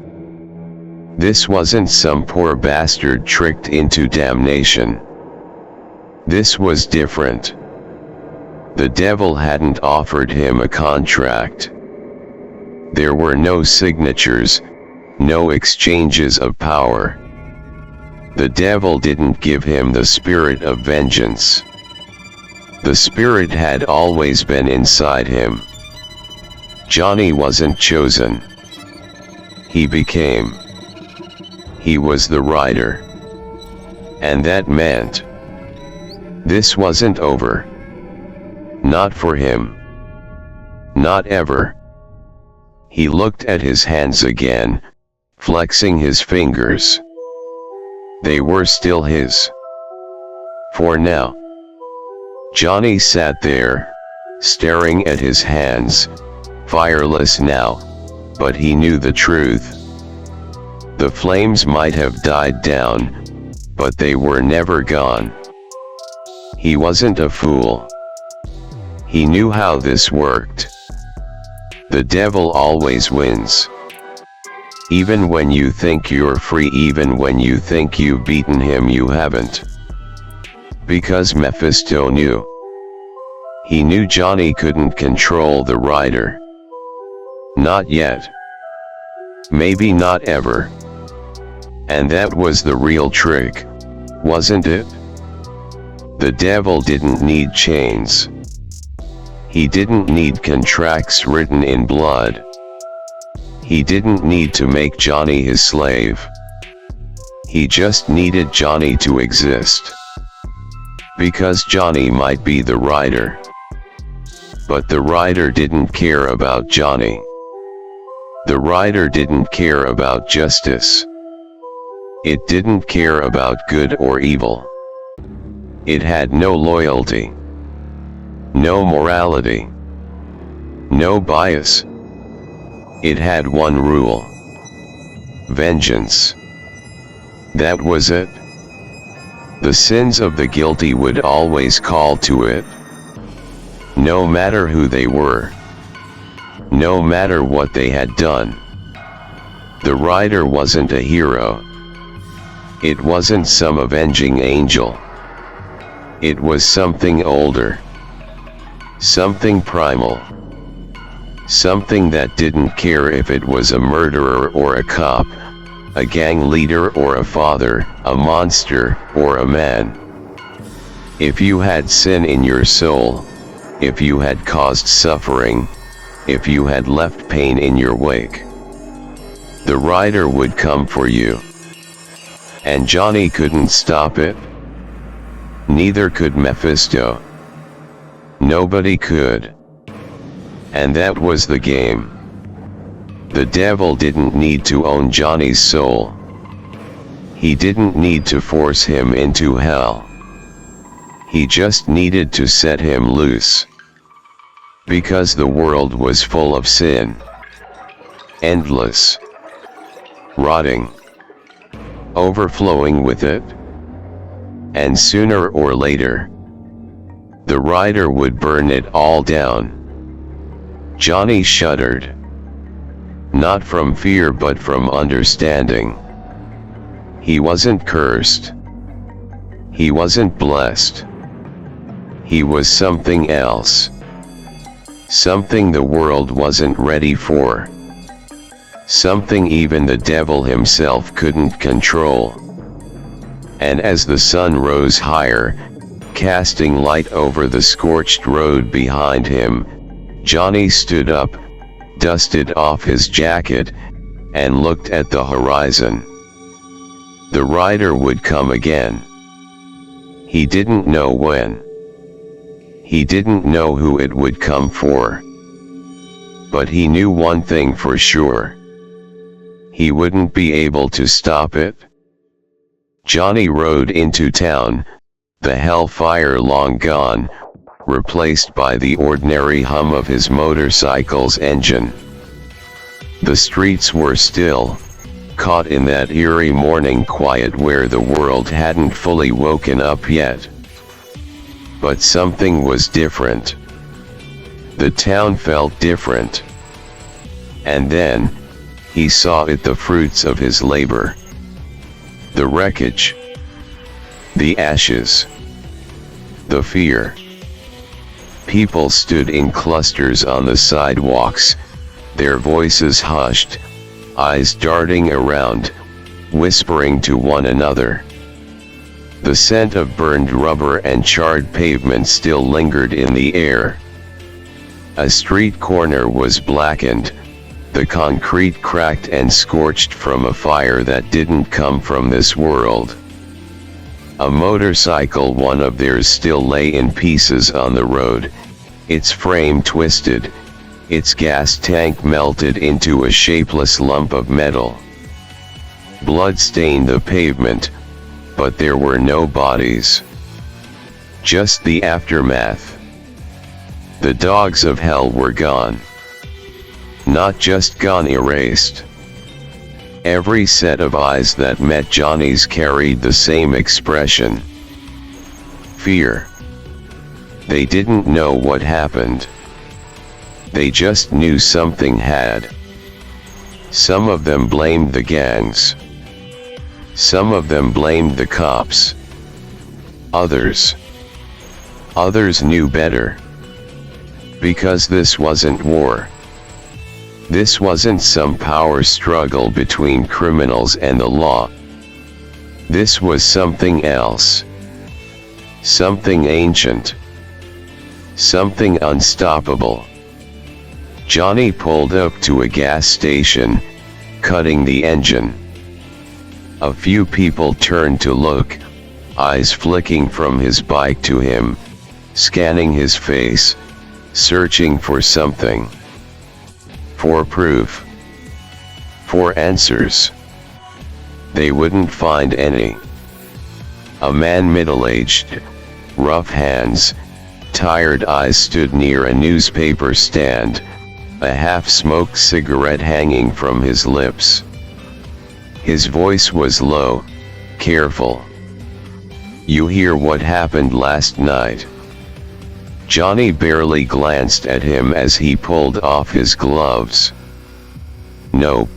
This wasn't some poor bastard tricked into damnation. This was different. The devil hadn't offered him a contract. There were no signatures, no exchanges of power. The devil didn't give him the spirit of vengeance. The spirit had always been inside him. Johnny wasn't chosen. He became. He was the rider. And that meant this wasn't over. Not for him. Not ever. He looked at his hands again, flexing his fingers. They were still his. For now. Johnny sat there, staring at his hands, fireless now, but he knew the truth. The flames might have died down, but they were never gone. He wasn't a fool. He knew how this worked. The devil always wins. Even when you think you're free, even when you think you've beaten him, you haven't. Because Mephisto knew. He knew Johnny couldn't control the rider. Not yet. Maybe not ever. And that was the real trick, wasn't it? The devil didn't need chains. He didn't need contracts written in blood. He didn't need to make Johnny his slave. He just needed Johnny to exist. Because Johnny might be the rider. But the rider didn't care about Johnny. The rider didn't care about justice. It didn't care about good or evil. It had no loyalty, no morality, no bias. It had one rule: vengeance. That was it. The sins of the guilty would always call to it. No matter who they were, no matter what they had done. The rider wasn't a hero. It wasn't some avenging angel. It was something older. Something primal. Something that didn't care if it was a murderer or a cop, a gang leader or a father, a monster or a man. If you had sin in your soul, if you had caused suffering, if you had left pain in your wake, the rider would come for you. And Johnny couldn't stop it. Neither could Mephisto. Nobody could. And that was the game. The devil didn't need to own Johnny's soul. He didn't need to force him into hell. He just needed to set him loose. Because the world was full of sin. Endless. Rotting. Overflowing with it. And sooner or later, the rider would burn it all down. Johnny shuddered. Not from fear but from understanding. He wasn't cursed. He wasn't blessed. He was something else. Something the world wasn't ready for. Something even the devil himself couldn't control. And as the sun rose higher, casting light over the scorched road behind him, Johnny stood up, dusted off his jacket, and looked at the horizon. The rider would come again. He didn't know when. He didn't know who it would come for. But he knew one thing for sure. He wouldn't be able to stop it. Johnny rode into town, the Hellfire long gone, replaced by the ordinary hum of his motorcycle's engine. The streets were still, caught in that eerie morning quiet where the world hadn't fully woken up yet. But something was different. The town felt different. And then, he saw it, the fruits of his labor. The wreckage. The ashes. The fear. People stood in clusters on the sidewalks, their voices hushed, eyes darting around, whispering to one another. The scent of burned rubber and charred pavement still lingered in the air. A street corner was blackened, the concrete cracked and scorched from a fire that didn't come from this world. A motorcycle, one of theirs, still lay in pieces on the road, its frame twisted, its gas tank melted into a shapeless lump of metal. Blood stained the pavement, but there were no bodies. Just the aftermath. The dogs of hell were gone. Not just gone, erased. Every set of eyes that met Johnny's carried the same expression. Fear. They didn't know what happened. They just knew something had. Some of them blamed the gangs. Some of them blamed the cops. Others knew better. Because this wasn't war. This wasn't some power struggle between criminals and the law. This was something else. Something ancient. Something unstoppable. Johnny pulled up to a gas station, cutting the engine. A few people turned to look, eyes flicking from his bike to him, scanning his face, searching for something. For proof. For answers. they wouldn't find any. A man middle-aged, rough hands, tired eyes stood near a newspaper stand, a half-smoked cigarette hanging from his lips. His voice was low, careful. "You hear what happened last night?" Johnny barely glanced at him as he pulled off his gloves. "Nope."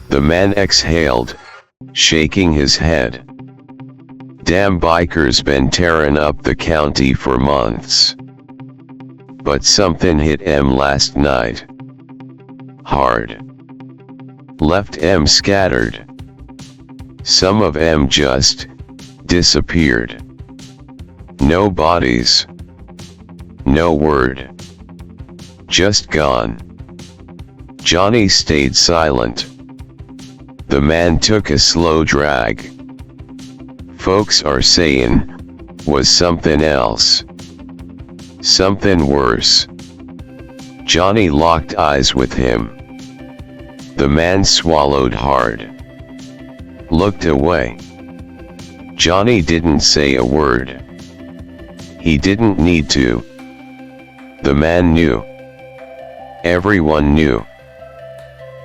The man exhaled, shaking his head. "Damn bikers been tearing up the county for months. But something hit 'em last night. Hard. Left 'em scattered. Some of 'em just disappeared. No bodies. No word. Just gone." Johnny stayed silent. The man took a slow drag. "Folks are saying, was something else. Something worse." Johnny locked eyes with him. The man swallowed hard. Looked away. Johnny didn't say a word. He didn't need to. The man knew. Everyone knew.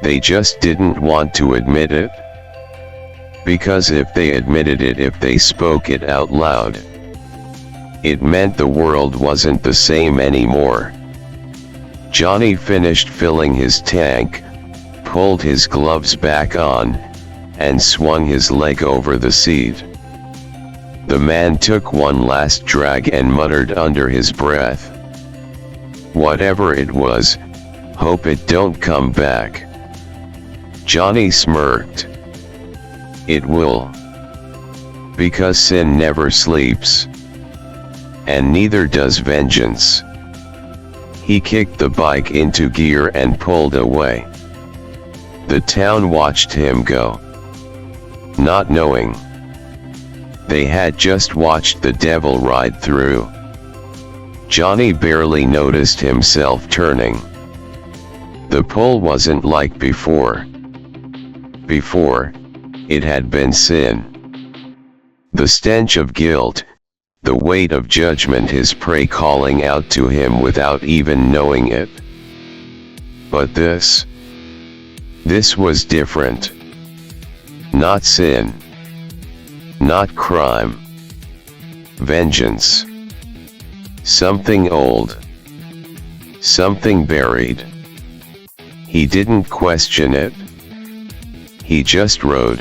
They just didn't want to admit it. Because if they admitted it, if they spoke it out loud, it meant the world wasn't the same anymore. Johnny finished filling his tank, pulled his gloves back on, and swung his leg over the seat. The man took one last drag and muttered under his breath, "Whatever it was, hope it don't come back." Johnny smirked. "It will. Because sin never sleeps. And neither does vengeance." He kicked the bike into gear and pulled away. The town watched him go, not knowing. They had just watched the devil ride through. Johnny barely noticed himself turning. The pull wasn't like before. Before, it had been sin. The stench of guilt, the weight of judgment, his prey calling out to him without even knowing it. But this was different. Not sin. Not crime. Vengeance. Something old. Something buried. He didn't question it. He just rode.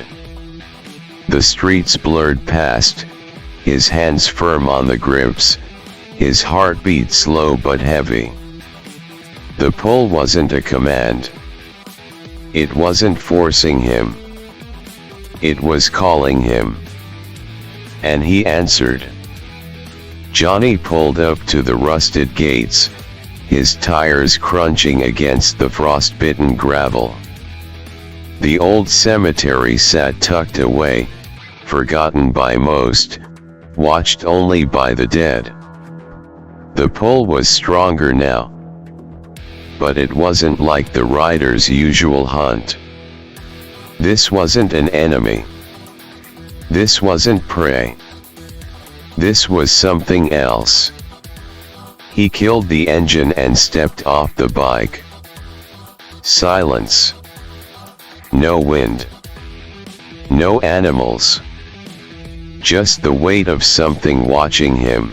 The streets blurred past, his hands firm on the grips, his heartbeat slow but heavy. The pull wasn't a command. It wasn't forcing him. It was calling him. And he answered. Johnny pulled up to the rusted gates, his tires crunching against the frost-bitten gravel. The old cemetery sat tucked away, forgotten by most, watched only by the dead. The pull was stronger now. But it wasn't like the rider's usual hunt. This wasn't an enemy. This wasn't prey. This was something else. He killed the engine and stepped off the bike. Silence. No wind. No animals. Just the weight of something watching him.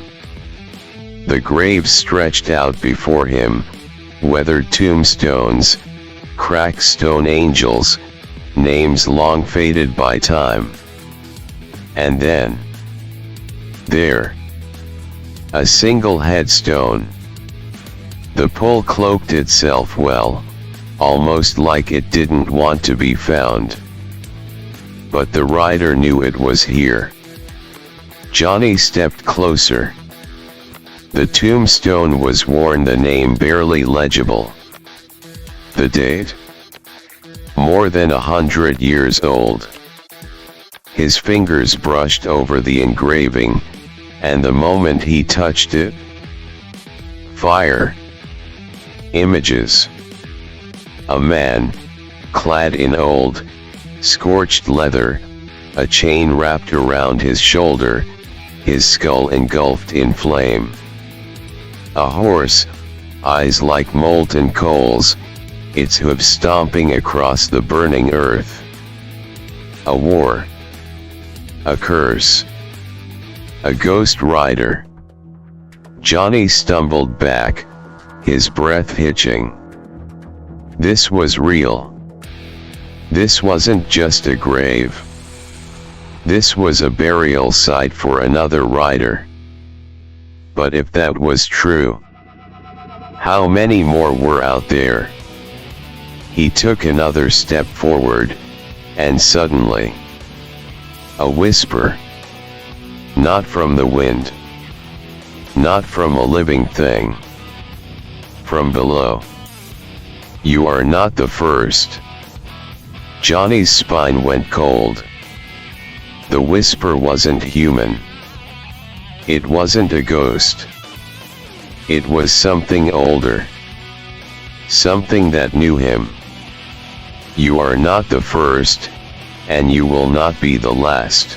The graves stretched out before him, weathered tombstones, cracked stone angels, names long faded by time. And then, there, a single headstone. The pull cloaked itself well, almost like it didn't want to be found. But the rider knew it was here. Johnny stepped closer. The tombstone was worn, the name barely legible. The date? More than 100 years old. His fingers brushed over the engraving, and the moment he touched it, fire. Images. A man, clad in old, scorched leather, a chain wrapped around his shoulder, his skull engulfed in flame. A horse, eyes like molten coals, its hooves stomping across the burning earth. A war. A curse. A ghost rider. Johnny stumbled back, his breath hitching. This was real. This wasn't just a grave. This was a burial site for another rider. But if that was true, how many more were out there? He took another step forward, and suddenly, a whisper. Not from the wind. Not from a living thing. From below. You are not the first. Johnny's spine went cold. The whisper wasn't human. It wasn't a ghost. It was something older. Something that knew him. You are not the first, and you will not be the last.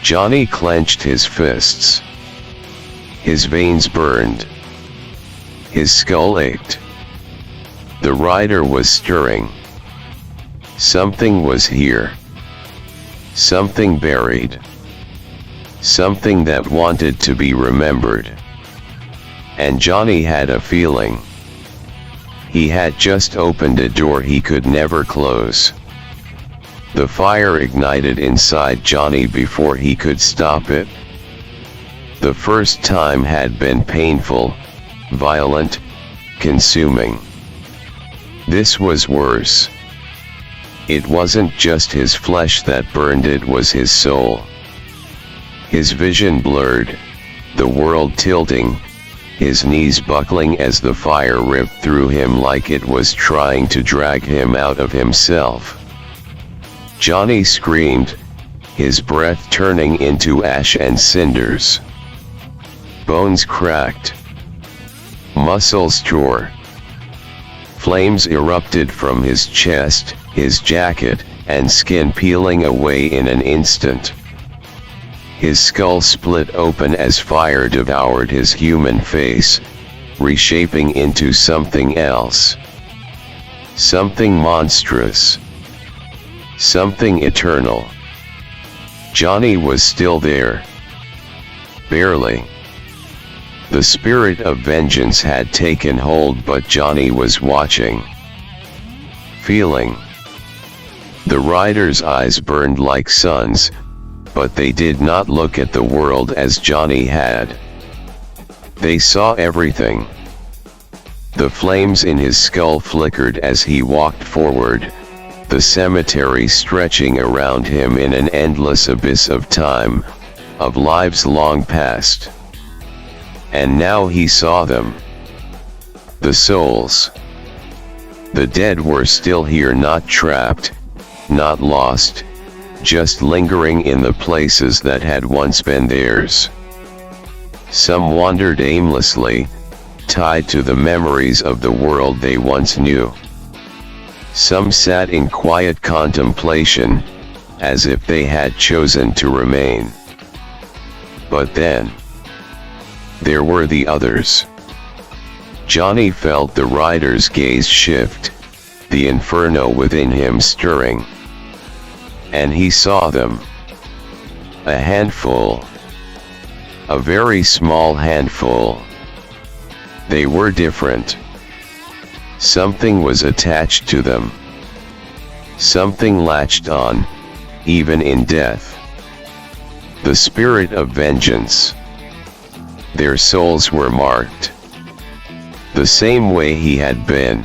Johnny clenched his fists. His veins burned. His skull ached. The rider was stirring. Something was here. Something buried. Something that wanted to be remembered. And Johnny had a feeling. He had just opened a door he could never close. The fire ignited inside Johnny before he could stop it. The first time had been painful, violent, consuming. This was worse. It wasn't just his flesh that burned, it was his soul. His vision blurred, the world tilting, his knees buckling as the fire ripped through him like it was trying to drag him out of himself. Johnny screamed, his breath turning into ash and cinders. Bones cracked. Muscles tore. Flames erupted from his chest, his jacket, and skin peeling away in an instant. His skull split open as fire devoured his human face, reshaping into something else. Something monstrous. Something eternal. Johnny was still there. Barely. The spirit of vengeance had taken hold, but Johnny was watching. Feeling. The rider's eyes burned like suns, but they did not look at the world as Johnny had. They saw everything. The flames in his skull flickered as he walked forward, the cemetery stretching around him in an endless abyss of time, of lives long past. And now he saw them. The souls. The dead were still here, not trapped, not lost, just lingering in the places that had once been theirs. Some wandered aimlessly, tied to the memories of the world they once knew. Some sat in quiet contemplation, as if they had chosen to remain. But then, there were the others. Johnny felt the rider's gaze shift, the inferno within him stirring. And he saw them. A handful. A very small handful. They were different. Something was attached to them. Something latched on, even in death. The spirit of vengeance. Their souls were marked. The same way he had been.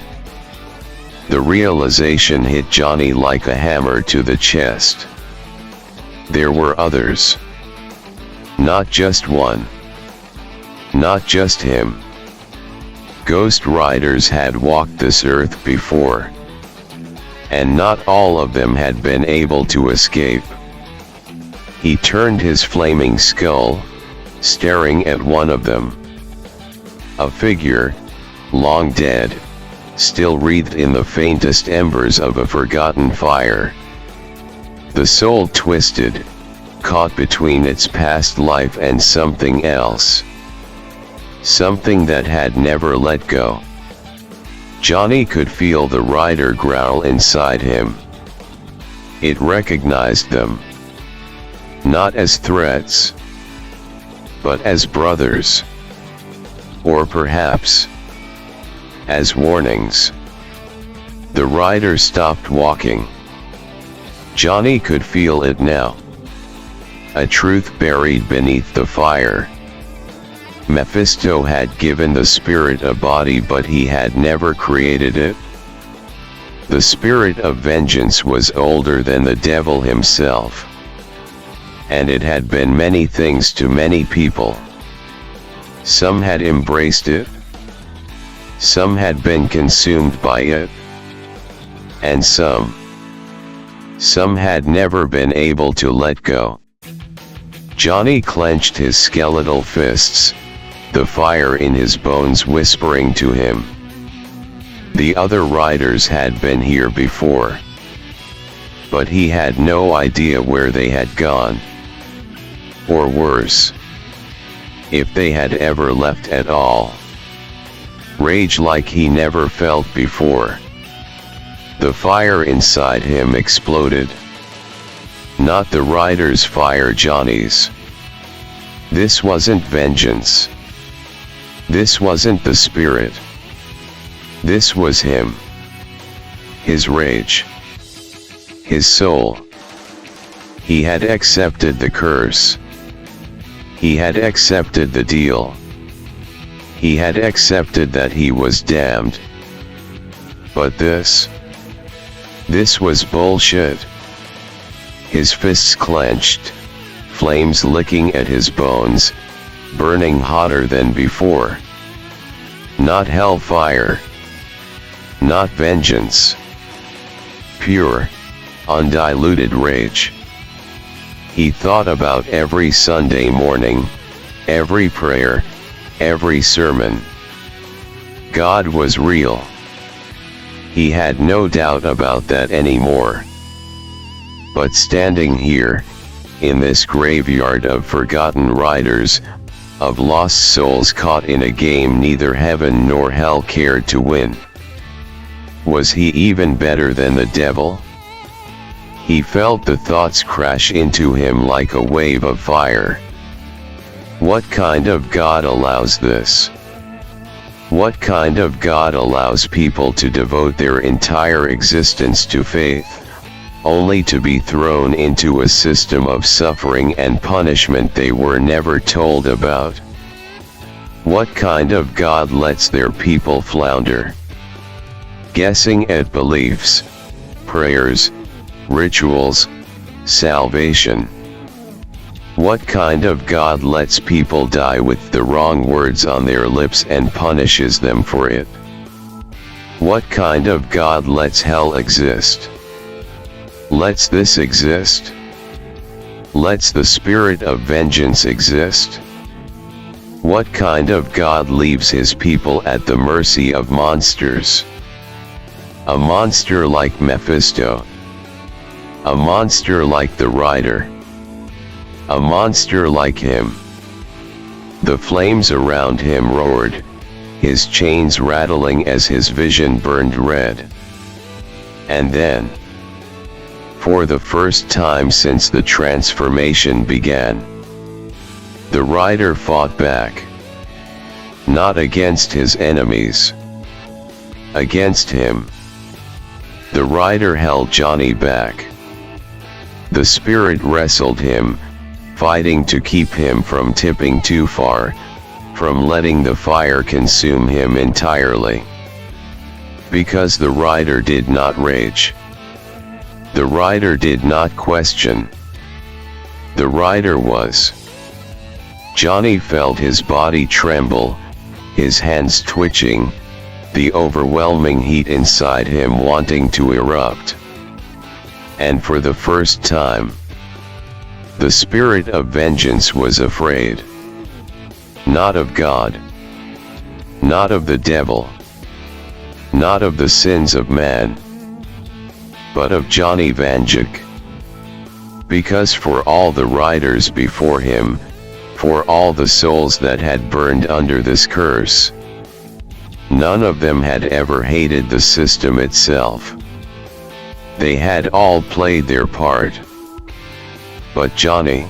The realization hit Johnny like a hammer to the chest. There were others. Not just one. Not just him. Ghost riders had walked this earth before. And not all of them had been able to escape. He turned his flaming skull, staring at one of them. A figure, long dead, still wreathed in the faintest embers of a forgotten fire, The soul twisted, caught between its past life and something else. Something that had never let go. Johnny could feel the rider growl inside him. It recognized them. Not as threats, but as brothers. Or perhaps as warnings. The rider stopped walking. Johnny could feel it now. A truth buried beneath the fire. Mephisto had given the spirit a body, but he had never created it. The spirit of vengeance was older than the devil himself. And it had been many things to many people. Some had embraced it. Some had been consumed by it. And some had never been able to let go. Johnny clenched his skeletal fists, the fire in his bones whispering to him. The other riders had been here before. But he had no idea where they had gone. Or worse, if they had ever left at all. Rage like he never felt before. The fire inside him exploded. Not the rider's fire, Johnny's. This wasn't vengeance. This wasn't the spirit. This was him. His rage. His soul. He had accepted the curse. He had accepted the deal. He had accepted that he was damned. But this was bullshit. His fists clenched, flames licking at his bones, burning hotter than before. Not hellfire. Not vengeance. Pure, undiluted rage. He thought about every Sunday morning, every prayer, every sermon. God was real. He had no doubt about that anymore. But standing here, in this graveyard of forgotten riders, of lost souls caught in a game neither heaven nor hell cared to win. Was he even better than the devil? He felt the thoughts crash into him like a wave of fire. What kind of God allows this? What kind of God allows people to devote their entire existence to faith, only to be thrown into a system of suffering and punishment they were never told about? What kind of God lets their people flounder, guessing at beliefs, prayers, rituals, salvation? What kind of God lets people die with the wrong words on their lips and punishes them for it? What kind of God lets hell exist? Lets this exist? Lets the spirit of vengeance exist? What kind of God leaves his people at the mercy of monsters? A monster like Mephisto. A monster like the rider. A monster like him. The flames around him roared, his chains rattling as his vision burned red. And then, for the first time since the transformation began, the rider fought back. Not against his enemies. Against him. The rider held Johnny back. The spirit wrestled him, fighting to keep him from tipping too far, from letting the fire consume him entirely. Because the rider did not rage. The rider did not question. The rider was. Johnny felt his body tremble, his hands twitching, the overwhelming heat inside him wanting to erupt. And for the first time, the spirit of vengeance was afraid. Not of God. Not of the devil. Not of the sins of man. But of Johnny Vanduke. Because for all the riders before him, for all the souls that had burned under this curse, none of them had ever hated the system itself. They had all played their part. But Johnny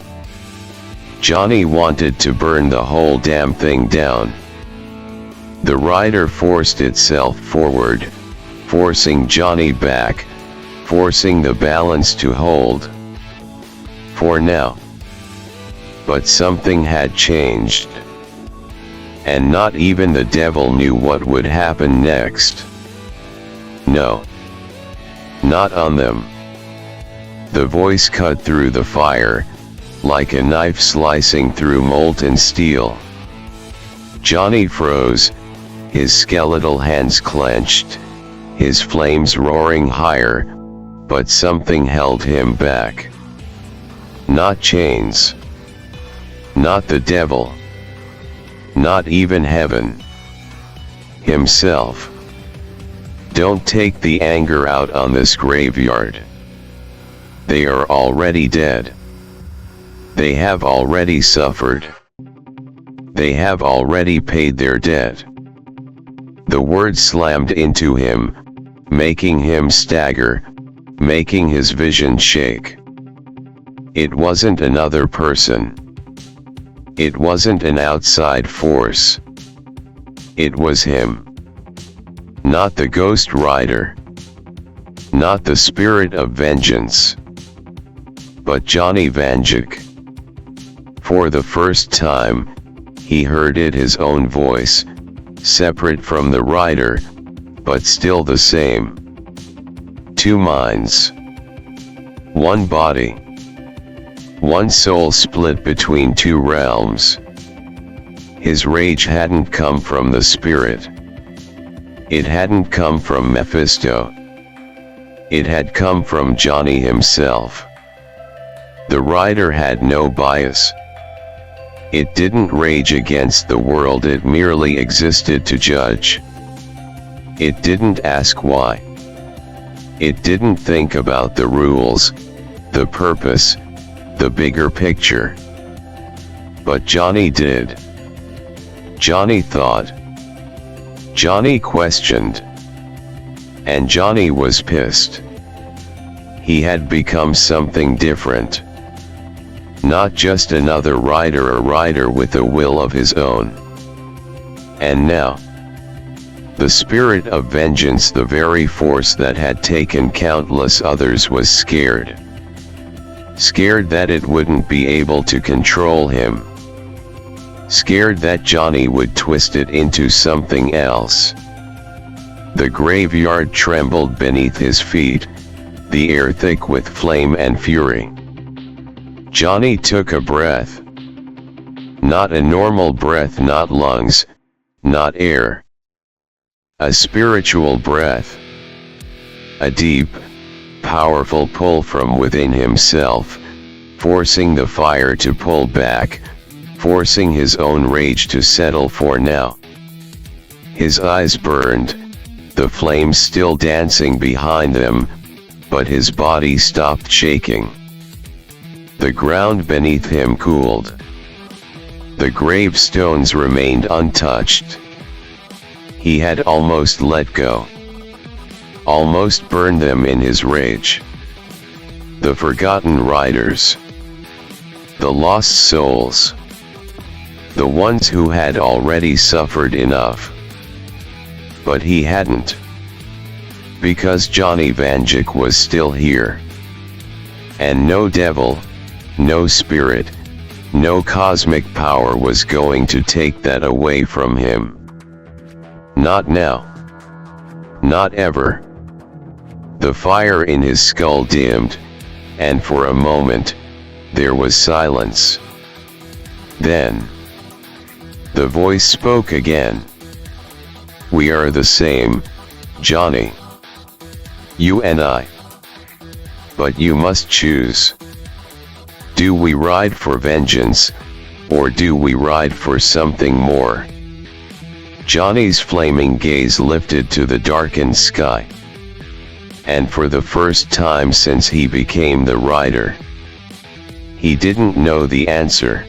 wanted to burn the whole damn thing down. The rider forced itself forward, forcing Johnny back, forcing the balance to hold. For now. But something had changed. And not even the devil knew what would happen next. No. Not on them. The voice cut through the fire, like a knife slicing through molten steel. Johnny froze, his skeletal hands clenched, his flames roaring higher, but something held him back. Not chains. Not the devil. Not even heaven. Himself. Don't take the anger out on this graveyard. They are already dead. They have already suffered. They have already paid their debt. The word slammed into him, making him stagger, making his vision shake. It wasn't another person. It wasn't an outside force. It was him. Not the Ghost Rider. Not the spirit of vengeance. But Johnny Vanduke. For the first time, he heard it, his own voice, separate from the rider, but still the same. Two minds. One body. One soul split between two realms. His rage hadn't come from the spirit. It hadn't come from Mephisto. It had come from Johnny himself. The rider had no bias. It didn't rage against the world, it merely existed to judge. It didn't ask why. It didn't think about the rules, the purpose, the bigger picture. But Johnny did. Johnny thought. Johnny questioned. And Johnny was pissed. He had become something different. Not just another rider, a rider with a will of his own. And now, the spirit of vengeance, the very force that had taken countless others, was scared. Scared that it wouldn't be able to control him. Scared that Johnny would twist it into something else. The graveyard trembled beneath his feet, the air thick with flame and fury. Johnny took a breath. Not a normal breath, not lungs, not air. A spiritual breath. A deep, powerful pull from within himself, forcing the fire to pull back, forcing his own rage to settle for now. His eyes burned, the flames still dancing behind them, but his body stopped shaking. The ground beneath him cooled. The gravestones remained untouched. He had almost let go. Almost burned them in his rage. The forgotten riders. The lost souls. The ones who had already suffered enough. But he hadn't. Because Johnny Vanduke was still here. And no devil, no spirit, no cosmic power was going to take that away from him. Not now. Not ever. The fire in his skull dimmed, and for a moment, there was silence. Then, the voice spoke again. We are the same, Johnny. You and I. But you must choose. Do we ride for vengeance, or do we ride for something more? Johnny's flaming gaze lifted to the darkened sky. And for the first time since he became the rider, he didn't know the answer.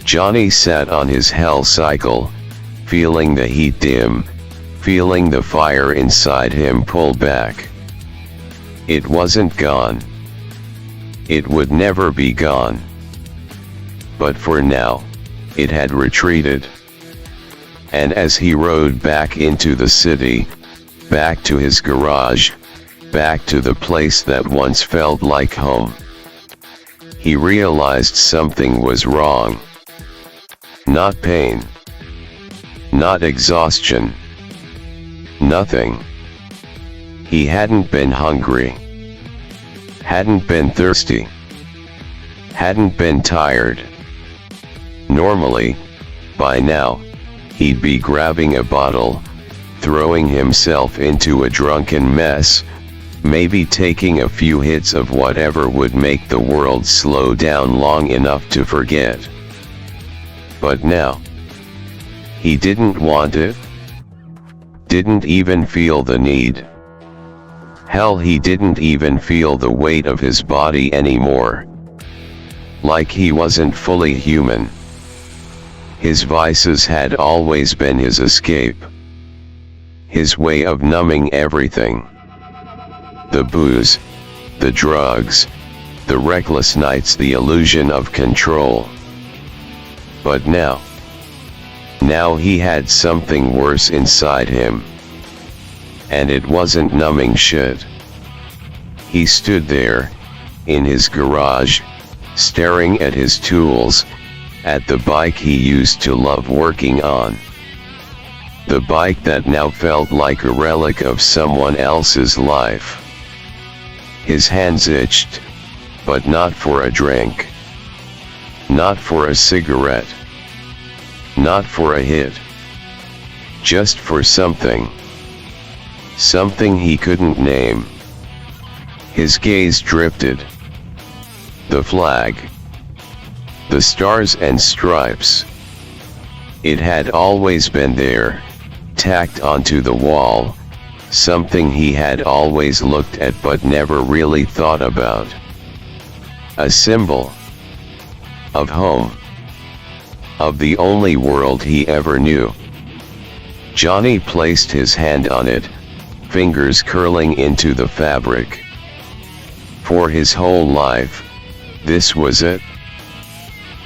Johnny sat on his hell cycle, feeling the heat dim, feeling the fire inside him pull back. It wasn't gone. It would never be gone. But for now, it had retreated. And as he rode back into the city, back to his garage, back to the place that once felt like home, he realized something was wrong. Not pain. Not exhaustion. Nothing. He hadn't been hungry. Hadn't been thirsty. Hadn't been tired. Normally, by now, he'd be grabbing a bottle, throwing himself into a drunken mess, maybe taking a few hits of whatever would make the world slow down long enough to forget. But now, he didn't want it. Didn't even feel the need. Hell, he didn't even feel the weight of his body anymore. Like he wasn't fully human. His vices had always been his escape. His way of numbing everything. The booze, the drugs, the reckless nights, the illusion of control. But now he had something worse inside him. And it wasn't numbing shit. He stood there, in his garage, staring at his tools, at the bike he used to love working on. The bike that now felt like a relic of someone else's life. His hands itched, but not for a drink. Not for a cigarette. Not for a hit. Just for something. Something he couldn't name. His gaze drifted. The flag. The stars and stripes. It had always been there, tacked onto the wall, something he had always looked at but never really thought about. A symbol. Of home. Of the only world he ever knew. Johnny placed his hand on it, fingers curling into the fabric. For his whole life, this was it.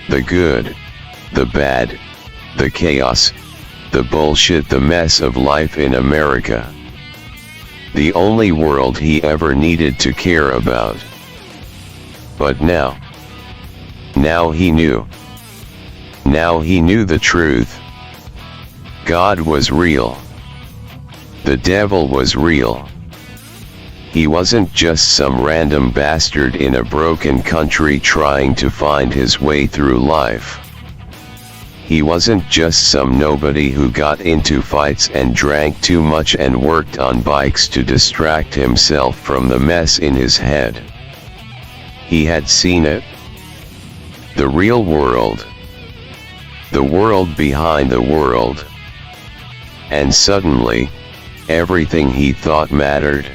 The good, the bad, the chaos, the bullshit, the mess of life in America. The only world he ever needed to care about. But now he knew. Now he knew the truth. God was real. The devil was real. He wasn't just some random bastard in a broken country trying to find his way through life. He wasn't just some nobody who got into fights and drank too much and worked on bikes to distract himself from the mess in his head. He had seen it. The real world. The world behind the world. And suddenly, everything he thought mattered.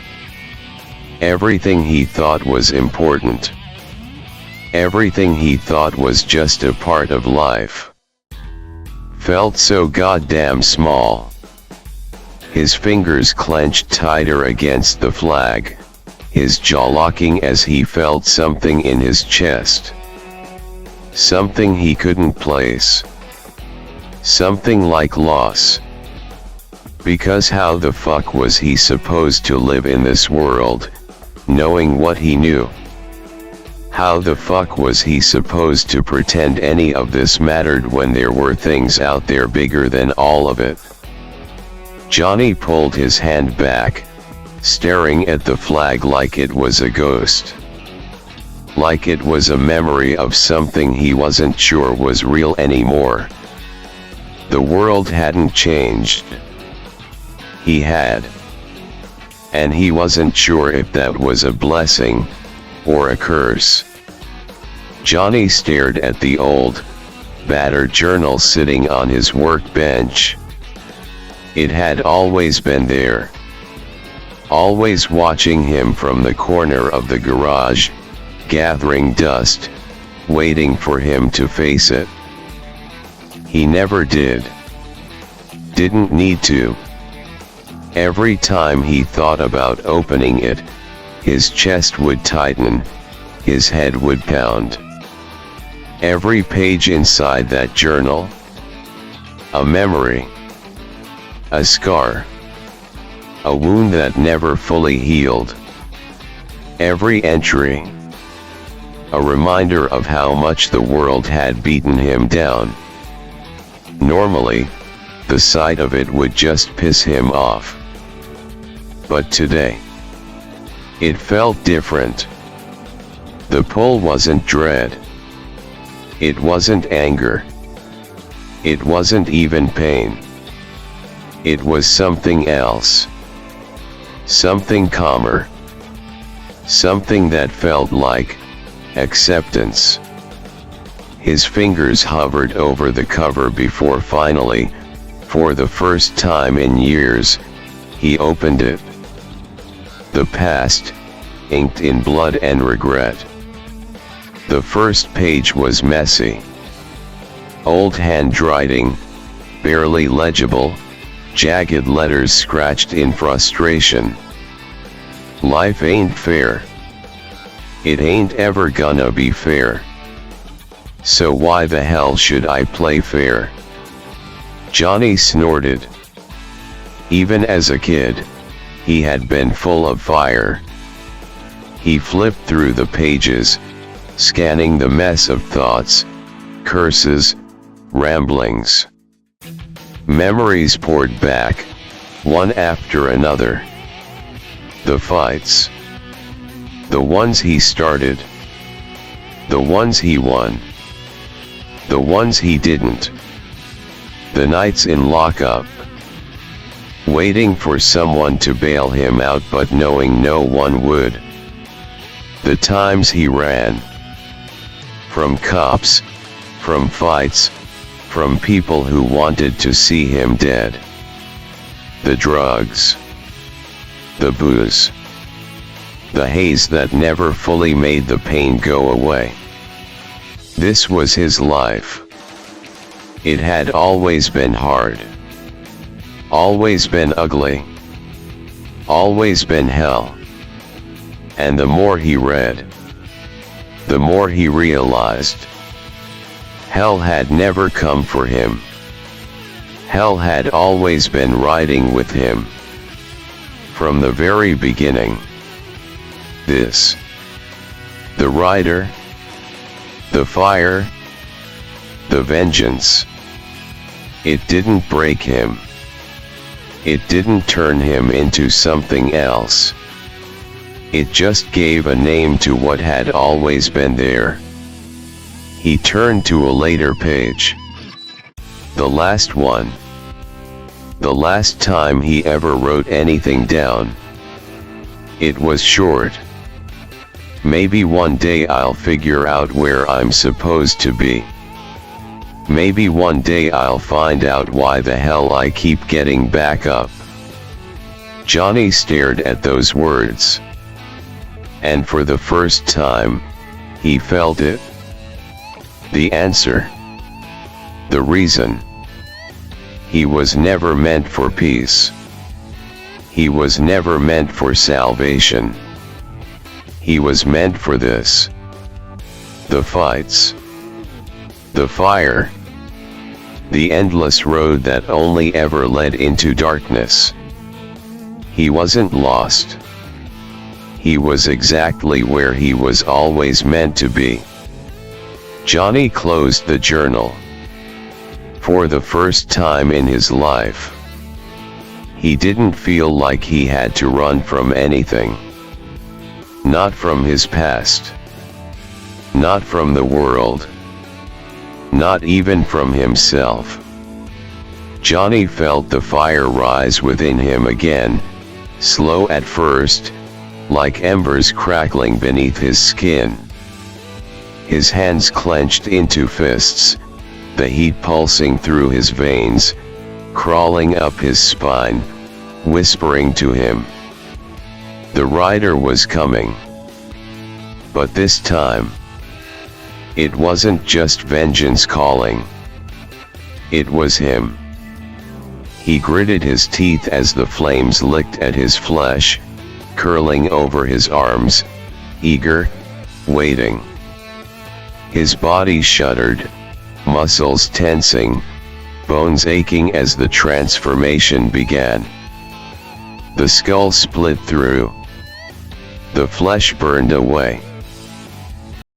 Everything he thought was important. Everything he thought was just a part of life. Felt so goddamn small. His fingers clenched tighter against the flag, his jaw locking as he felt something in his chest. Something he couldn't place. Something like loss. Because how the fuck was he supposed to live in this world, knowing what he knew? How the fuck was he supposed to pretend any of this mattered when there were things out there bigger than all of it? Johnny pulled his hand back, staring at the flag like it was a ghost. Like it was a memory of something he wasn't sure was real anymore. The world hadn't changed. He had. And he wasn't sure if that was a blessing, or a curse. Johnny stared at the old, battered journal sitting on his workbench. It had always been there. Always watching him from the corner of the garage, gathering dust, waiting for him to face it. He never did. Didn't need to. Every time he thought about opening it, his chest would tighten, his head would pound. Every page inside that journal, a memory, a scar, a wound that never fully healed. Every entry, a reminder of how much the world had beaten him down. Normally, the sight of it would just piss him off. But today, it felt different. The pull wasn't dread. It wasn't anger. It wasn't even pain. It was something else. Something calmer. Something that felt like acceptance. His fingers hovered over the cover before finally, for the first time in years, he opened it. The past, inked in blood and regret. The first page was messy. Old handwriting, barely legible, jagged letters scratched in frustration. Life ain't fair. It ain't ever gonna be fair. So why the hell should I play fair? Johnny snorted. Even as a kid, he had been full of fire. He flipped through the pages, scanning the mess of thoughts, curses, ramblings. Memories poured back, one after another. The fights. The ones he started. The ones he won. The ones he didn't. The nights in lockup. Waiting for someone to bail him out but knowing no one would. The times he ran. From cops, from fights, from people who wanted to see him dead. The drugs. The booze. The haze that never fully made the pain go away. This was his life. It had always been hard. Always been ugly. Always been hell. And the more he read, the more he realized. Hell had never come for him. Hell had always been riding with him. From the very beginning. This. The rider. The fire. The vengeance. It didn't break him. It didn't turn him into something else. It just gave a name to what had always been there. He turned to a later page. The last one. The last time he ever wrote anything down. It was short. Maybe one day I'll figure out where I'm supposed to be. Maybe one day I'll find out why the hell I keep getting back up. Johnny stared at those words. And for the first time, he felt it. The answer. The reason. He was never meant for peace. He was never meant for salvation. He was meant for this. The fights. The fire. The endless road that only ever led into darkness. He wasn't lost. He was exactly where he was always meant to be. Johnny closed the journal. For the first time in his life, he didn't feel like he had to run from anything. Not from his past. Not from the world. Not even from himself. Johnny felt the fire rise within him again, slow at first, like embers crackling beneath his skin. His hands clenched into fists, the heat pulsing through his veins, crawling up his spine, whispering to him. The rider was coming. But this time, It wasn't just vengeance calling. It was him. He gritted his teeth as the flames licked at his flesh, curling over his arms, eager, waiting. His body shuddered, muscles tensing, bones aching as the transformation began. The skull split through. The flesh burned away.